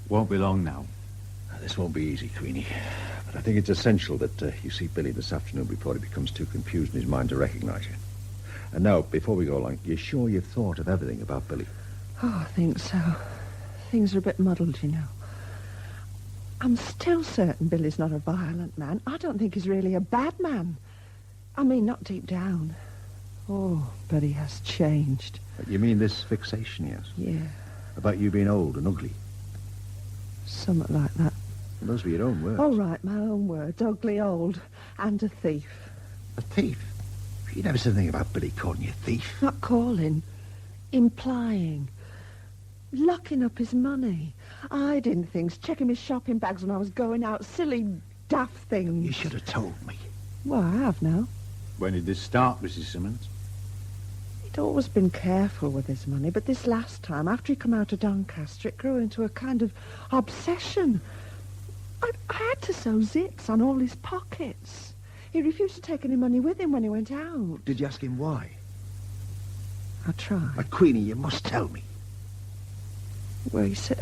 Won't be long now. This won't be easy, Queenie. But I think it's essential that you see Billy this afternoon before he becomes too confused in his mind to recognize you. And now, before we go along, you're sure you've thought of everything about Billy? Oh, I think so. Things are a bit muddled, you know. I'm still certain Billy's not a violent man. I don't think he's really a bad man. I mean, not deep down. Oh, but he has changed. You mean this fixation, yes? Yeah, About you being old and ugly? something like that. Well, those were your own words. All right, my own words. Ugly, old, and a thief. A thief? You never said anything about Billy calling you a thief. Not calling. Implying. Locking up his money. Hiding things. Checking his shopping bags when I was going out. Silly, daft things. You should have told me. Well, I have now. When did this start, Mrs. Simmons? He'd always been careful with his money, but this last time, after he come out of Doncaster, it grew into a kind of obsession. I had to sew zips on all his pockets. He refused to take any money with him when he went out. Did you ask him why? I tried. Queenie, you must tell me. Well, he said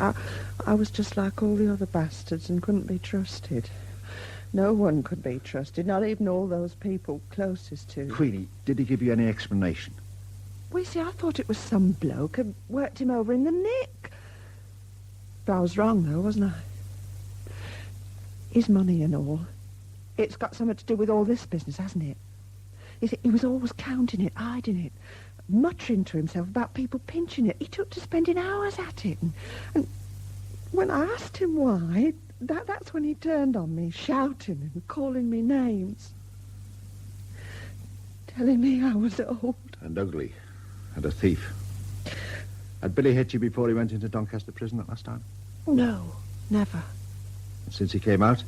I was just like all the other bastards and couldn't be trusted. No one could be trusted, not even all those people closest to him. Queenie, did he give you any explanation? Well, you see, I thought it was some bloke had worked him over in the nick. But I was wrong, though, wasn't I? His money and all. It's got something to do with all this business, hasn't it? You see, he was always counting it, hiding it, muttering to himself about people pinching it. He took to spending hours at it. And when I asked him why, that's when he turned on me, shouting and calling me names. Telling me I was old. And ugly. And a thief. Had Billy hit you before he went into Doncaster prison that last time? No, never. And since he came out?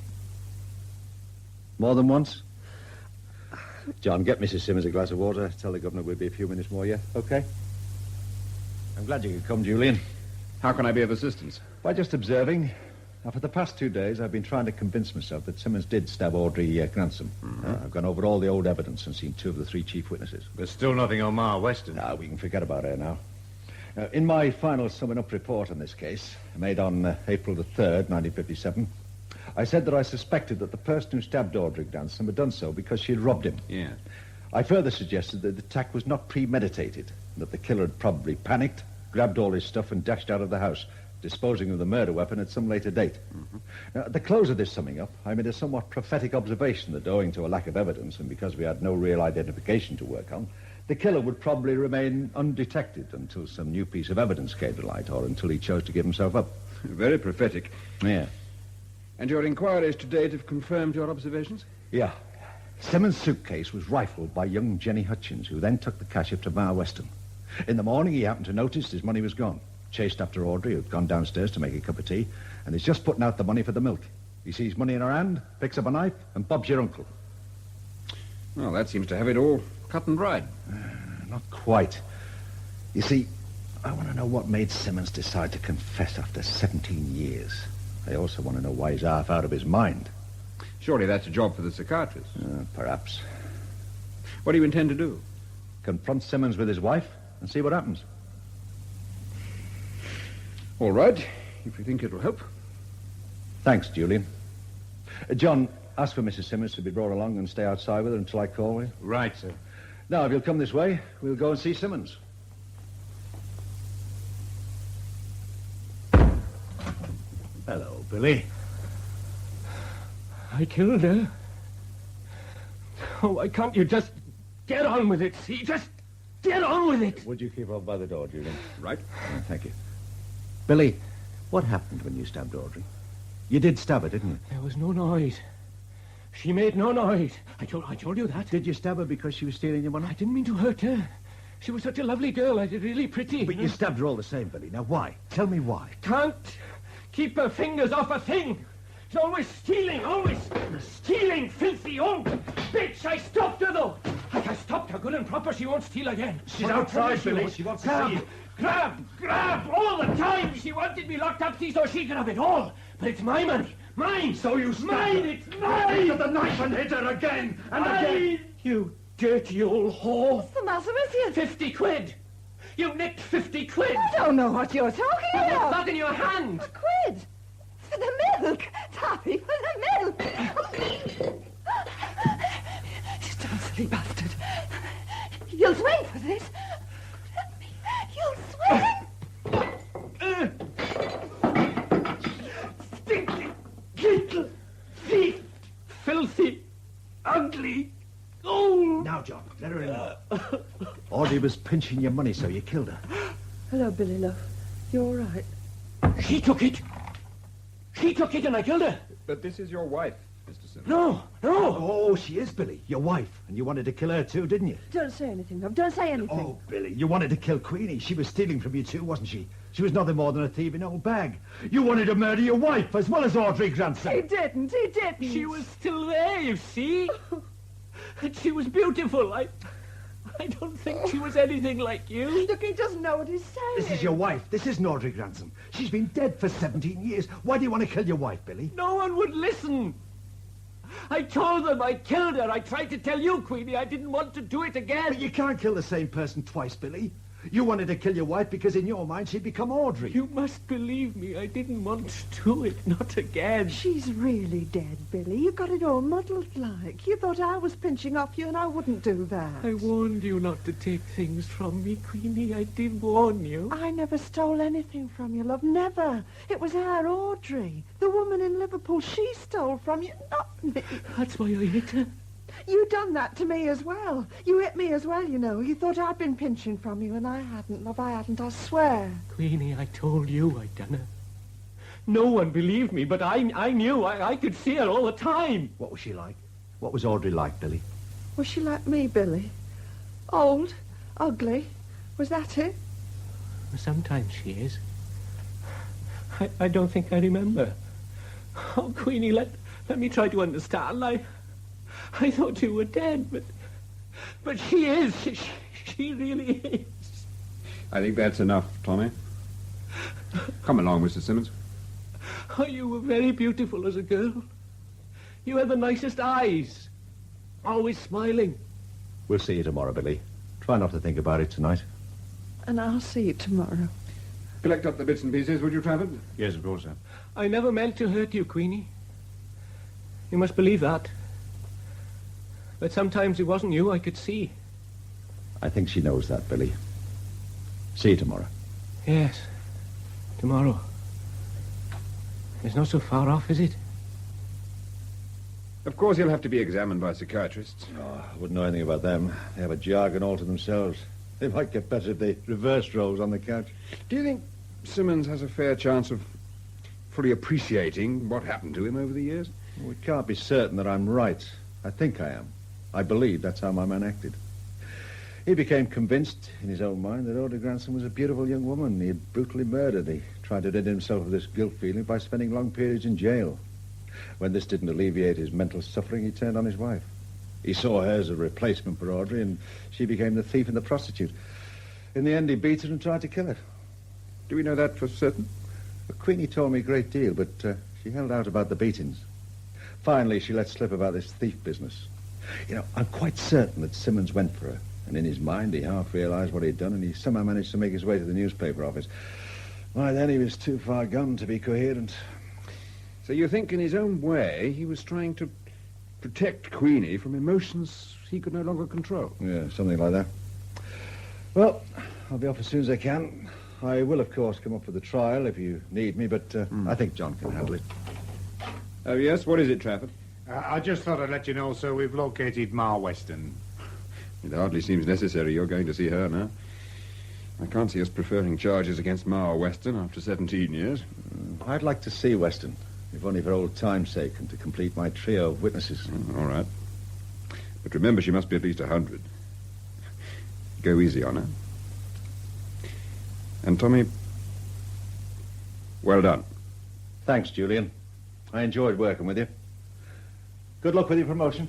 More than once? John, get Mrs. Simmons a glass of water. Tell the governor we'll be a few minutes more, yeah? Okay? I'm glad you could come, Julian. How can I be of assistance? By just observing. Now, for the past 2 days, I've been trying to convince myself that Simmons did stab Audrey Grantham. I've gone over all the old evidence and seen 2 of the 3 chief witnesses. There's still nothing on Ma Weston. No, we can forget about her now. In my final summing up report on this case, made on April the 3rd, 1957, I said that I suspected that the person who stabbed Audrey Grantham had done so because she had robbed him. Yeah. I further suggested that the attack was not premeditated, that the killer had probably panicked, grabbed all his stuff and dashed out of the house, disposing of the murder weapon at some later date. Now, at the close of this summing up, I made a somewhat prophetic observation that owing to a lack of evidence and because we had no real identification to work on, the killer would probably remain undetected until some new piece of evidence came to light or until he chose to give himself up. Very prophetic. Yeah. And your inquiries to date have confirmed your observations? Yeah. Simmons' suitcase was rifled by young Jenny Hutchins, who then took the cash up to Ma Weston. In the morning, he happened to notice his money was gone. Chased after Audrey, who'd gone downstairs to make a cup of tea, and he's just putting out the money for the milk. He sees money in her hand, picks up a knife, and Bob's your uncle. Well, that seems to have it all cut and dried. Not quite. You see, I want to know what made Simmons decide to confess after 17 years. I also want to know why he's half out of his mind. Surely that's a job for the psychiatrist. Perhaps. What do you intend to do? Confront Simmons with his wife and see what happens. All right, if you think it'll help. Thanks, Julian. John, ask for Mrs. Simmons to be brought along and stay outside with her until I call you. Right, sir. Now, if you'll come this way, we'll go and see Simmons. Hello, Billy. I killed her. Oh, why can't you just get on with it, see? Just get on with it. Would you keep up by the door, Julian? Right. Thank you. Billy, what happened when you stabbed Audrey? You did stab her, didn't you? There was no noise. She made no noise. I told you that. Did you stab her because she was stealing your money? I didn't mean to hurt her. She was such a lovely girl. Really pretty. But you stabbed her all the same, Billy. Now, why? Tell me why. Can't keep her fingers off a thing. She's always stealing, filthy old bitch. I stopped her, though. I stopped her good and proper. She won't steal again. She's outside, Billy. She wants to see you. Grab, all the time. She wanted me locked up, see, so she could have it all. But it's my money. Mine. So you stabbed mine, her. It's mine. Took the knife and hit her again and again. You dirty old whore. What's the matter with you? 50 quid. You nicked 50 quid. I don't know what you're talking What's about. that in your hand? A quid. For the milk. Taffy, for the milk. You damn silly bastard. You'll swing filthy, ugly, old. Now, John, let her in now. Audrey was pinching your money, so you killed her. Hello, Billy, love. You all right? She took it. She took it and I killed her. But this is your wife, Mr. Simmons. No. Oh, she is, Billy, your wife. And you wanted to kill her too, didn't you? Don't say anything, love. Don't say anything. Oh, Billy, you wanted to kill Queenie. She was stealing from you too, wasn't she? She was nothing more than a thieving old bag. You wanted to murder your wife as well as Audrey Granson. He didn't. She was still there, you see. And she was beautiful. I don't think she was anything like you. Look, he doesn't know what he's saying. This is your wife. This isn't Audrey Granson. She's been dead for 17 years. Why do you want to kill your wife, Billy? No one would listen. I told them I killed her. I tried to tell you, Queenie, I didn't want to do it again. But you can't kill the same person twice, Billy. You wanted to kill your wife because in your mind she'd become Audrey. You must believe me. I didn't want to do it. Not again. She's really dead, Billy. You got it all muddled like. You thought I was pinching off you and I wouldn't do that. I warned you not to take things from me, Queenie. I did warn you. I never stole anything from you, love. Never. It was our Audrey, the woman in Liverpool. She stole from you, not me. That's why I hit her. You done that to me as well. You hit me as well, you know. You thought I'd been pinching from you, and I hadn't, love. I hadn't, I swear. Queenie, I told you I'd done her. No one believed me, but I knew. I could see her all the time. What was she like? What was Audrey like, Billy? Was she like me, Billy? Old? Ugly? Was that it? Sometimes she is. I don't think I remember. Oh, Queenie, let me try to understand. I thought you were dead, but she is. She really is. I think that's enough, Tommy. Come along, Mr. Simmons. Oh, you were very beautiful as a girl. You had the nicest eyes. Always smiling. We'll see you tomorrow, Billy. Try not to think about it tonight. And I'll see you tomorrow. Collect up the bits and pieces, would you, Trafford? Yes, of course, sir. I never meant to hurt you, Queenie. You must believe that. But sometimes it wasn't you I could see. I think she knows that, Billy. See you tomorrow. Yes, tomorrow. It's not so far off, is it? Of course he'll have to be examined by psychiatrists. Oh, I wouldn't know anything about them. They have a jargon all to themselves. They might get better if they reversed roles on the couch. Do you think Simmons has a fair chance of fully appreciating what happened to him over the years? We can't be certain that I'm right. I think I am. I believe that's how my man acted. He became convinced in his own mind that Audrey Granson was a beautiful young woman he had brutally murdered. He tried to rid himself of this guilt feeling by spending long periods in jail. When this didn't alleviate his mental suffering, he turned on his wife. He saw her as a replacement for Audrey, and she became the thief and the prostitute. In the end, he beat her and tried to kill her. Do we know that for certain? Well, Queenie told me a great deal, but she held out about the beatings. Finally, she let slip about this thief business. You know, I'm quite certain that Simmons went for her. And in his mind, he half realized what he'd done, and he somehow managed to make his way to the newspaper office. By then, he was too far gone to be coherent. So you think, in his own way, he was trying to protect Queenie from emotions he could no longer control? Yeah, something like that. Well, I'll be off as soon as I can. I will, of course, come up for the trial if you need me, but I think John can handle it. Oh, yes? What is it, Trafford? I just thought I'd let you know, sir, we've located Ma Weston. It hardly seems necessary you're going to see her now. I can't see us preferring charges against Ma Weston after 17 years. I'd like to see Weston, if only for old time's sake and to complete my trio of witnesses. All right. But remember, she must be at least 100. Go easy on her. And, Tommy, well done. Thanks, Julian. I enjoyed working with you. Good luck with your promotion.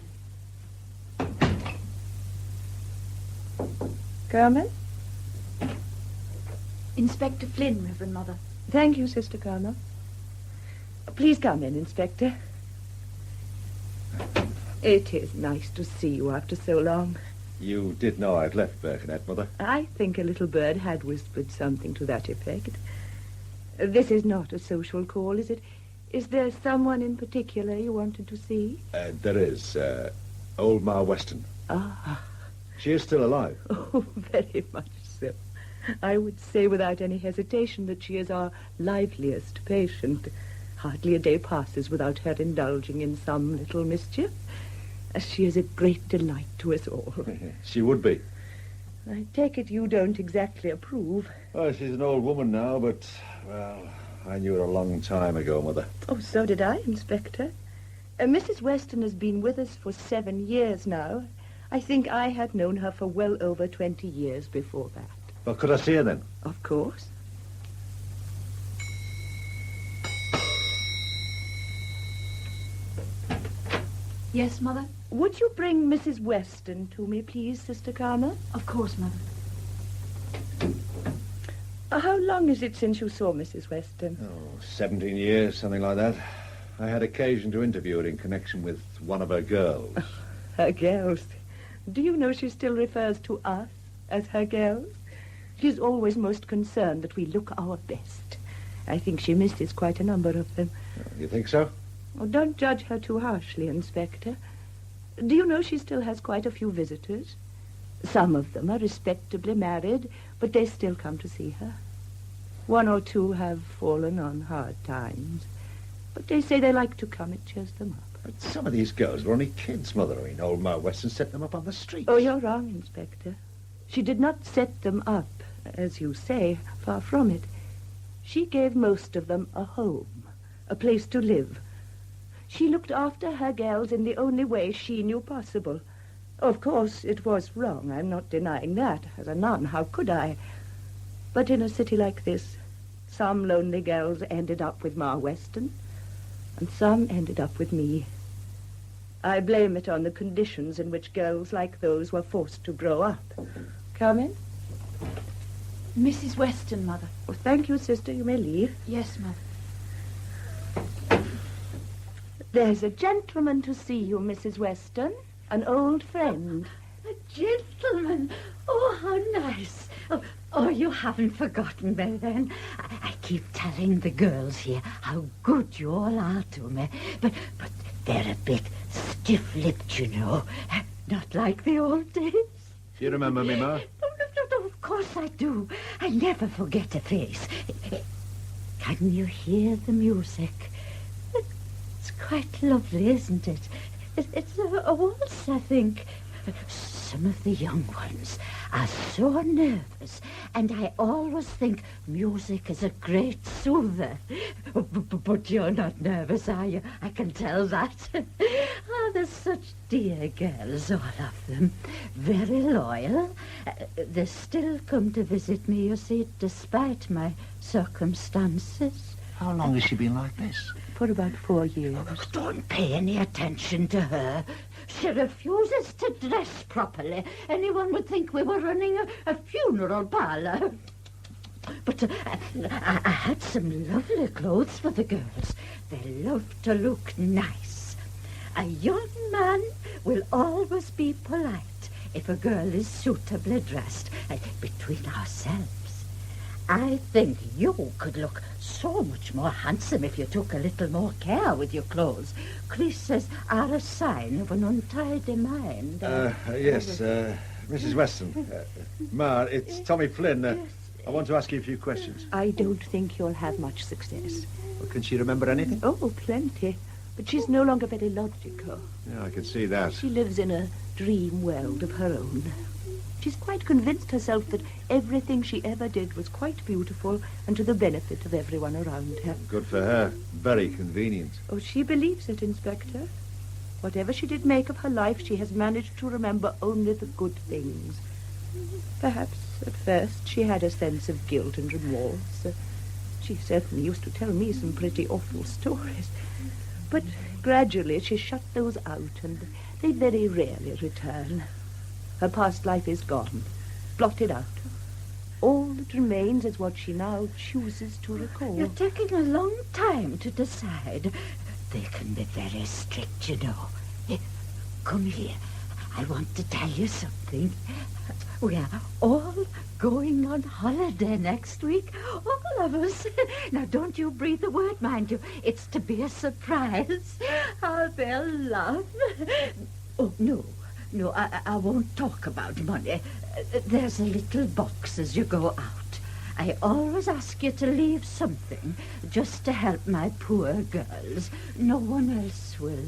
Carmen? Inspector Flynn, Reverend Mother. Thank you, Sister Carmen. Please come in, Inspector. It is nice to see you after so long. You did know I'd left Birkenhead, Mother. I think a little bird had whispered something to that effect. This is not a social call, is it? Is there someone in particular you wanted to see? There is. Old Ma Weston. Ah. She is still alive. Oh, very much so. I would say without any hesitation that she is our liveliest patient. Hardly a day passes without her indulging in some little mischief. She is a great delight to us all. She would be. I take it you don't exactly approve. Oh, she's an old woman now, but, well, I knew her a long time ago, Mother. Oh, so did I, Inspector. Mrs. Weston has been with us for 7 years now. I think I had known her for well over 20 years before that. Well, could I see her then? Of course. Yes, Mother? Would you bring Mrs. Weston to me, please, Sister Carmel? Of course, Mother. How long is it since you saw Mrs. Weston? Oh, 17 years, something like that. I had occasion to interview her in connection with one of her girls. Her girls? Do you know she still refers to us as her girls? She's always most concerned that we look our best. I think she misses quite a number of them. You think so? Oh, don't judge her too harshly, Inspector. Do you know she still has quite a few visitors? Some of them are respectably married, but they still come to see her. 1 or 2 have fallen on hard times, but they say they like to come. It cheers them up. But some of these girls were only kids, Mother. I mean, old Ma Weston set them up on the street. Oh, you're wrong, Inspector. She did not set them up, as you say, far from it. She gave most of them a home, a place to live. She looked after her girls in the only way she knew possible. Of course, it was wrong. I'm not denying that. As a nun, how could I? But in a city like this, some lonely girls ended up with Ma Weston, and some ended up with me. I blame it on the conditions in which girls like those were forced to grow up. Come in. Mrs. Weston, Mother. Oh, thank you, sister. You may leave. Yes, Mother. There's a gentleman to see you, Mrs. Weston. An old friend. A gentleman? Oh, how nice. Oh, you haven't forgotten me, then. I keep telling the girls here how good you all are to me. But they're a bit stiff-lipped, you know. Not like the old days. You remember me, Ma? No, of course I do. I never forget a face. Can you hear the music? It's quite lovely, isn't it? It's a waltz, I think. Some of the young ones are so nervous, and I always think music is a great soother. But you're not nervous, are you? I can tell that. Oh, they're such dear girls, all of them. Very loyal. They still come to visit me, you see, despite my circumstances. How long has she been like this? For about 4 years. Don't pay any attention to her. She refuses to dress properly. Anyone would think we were running a funeral parlor. But I had some lovely clothes for the girls. They love to look nice. A young man will always be polite if a girl is suitably dressed. Between ourselves, I think you could look so much more handsome if you took a little more care with your clothes. Creases are a sign of an untidy mind. Yes, Mrs. Weston. Ma, it's Tommy Flynn. I want to ask you a few questions. I don't think you'll have much success. Well, can she remember anything? Oh, plenty. But she's no longer very logical. Yeah, I can see that. She lives in a dream world of her own. She's quite convinced herself that everything she ever did was quite beautiful and to the benefit of everyone around her. Good for her. Very convenient. Oh, she believes it, Inspector. Whatever she did make of her life, she has managed to remember only the good things. Perhaps at first she had a sense of guilt and remorse. She certainly used to tell me some pretty awful stories. But gradually she shut those out, and they very rarely return. Her past life is gone, blotted out. All that remains is what she now chooses to recall. You're taking a long time to decide. They can be very strict, you know. Come here. I want to tell you something. We are all going on holiday next week. All of us. Now, don't you breathe a word, mind you. It's to be a surprise. Oh, they'll laugh. Oh, no. No, I won't talk about money. There's a little box as you go out. I always ask you to leave something just to help my poor girls. No one else will.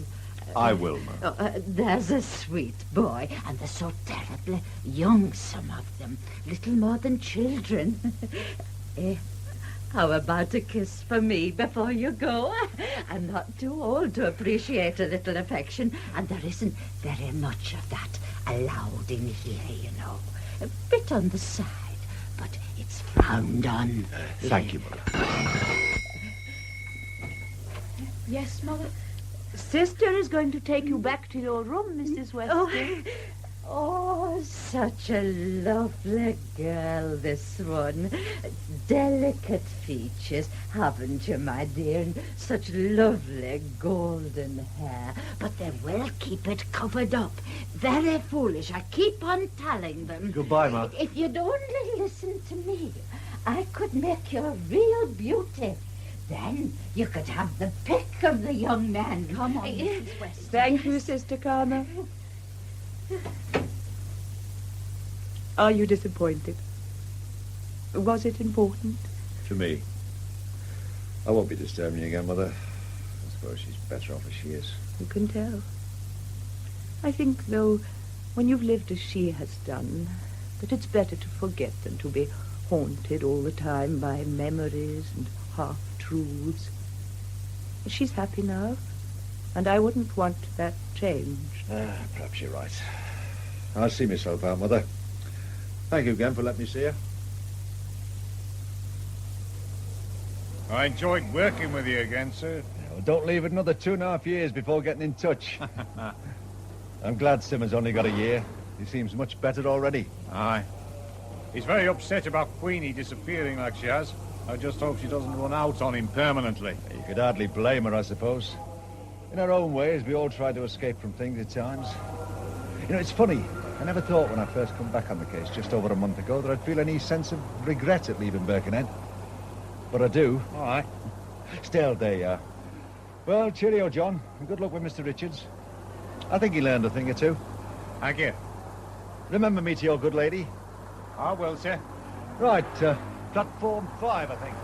I will, Mum. There's a sweet boy, and they're so terribly young, some of them. Little more than children. How about a kiss for me before you go? I'm not too old to appreciate a little affection, and there isn't very much of that allowed in here, you know. A bit on the side, but it's frowned on. Thank you, Mother. Yes, Mother? Sister is going to take you back to your room, Mrs. Weston. Oh, such a lovely girl, this one. Delicate features, haven't you, my dear? And such lovely golden hair. But they will keep it covered up. Very foolish. I keep on telling them. Goodbye, Ma. If you'd only listen to me, I could make you a real beauty. Then you could have the pick of the young man. Come on, Mrs. Weston. Thank you, Sister Carmer. Are you disappointed? Was it important? To me. I won't be disturbing you again, Mother. I suppose she's better off as she is. You can tell. I think, though, when you've lived as she has done, that it's better to forget than to be haunted all the time by memories and half-truths. She's happy now, and I wouldn't want that changed. Perhaps you're right. I'll see myself out, Mother. Thank you again for letting me see you. I enjoyed working with you again, sir. Well, don't leave it another 2.5 years before getting in touch. I'm glad Simmons only got a year. He seems much better already. Aye. He's very upset about Queenie disappearing like she has. I just hope she doesn't run out on him permanently. You could hardly blame her, I suppose. In our own ways, we all try to escape from things at times. You know, it's funny. I never thought when I first come back on the case just over a month ago that I'd feel any sense of regret at leaving Birkenhead. But I do. All right. Still, there you are. Well, cheerio, John. And good luck with Mr. Richards. I think he learned a thing or two. Thank you. Remember me to your good lady. I will, sir. Right, platform 5, I think.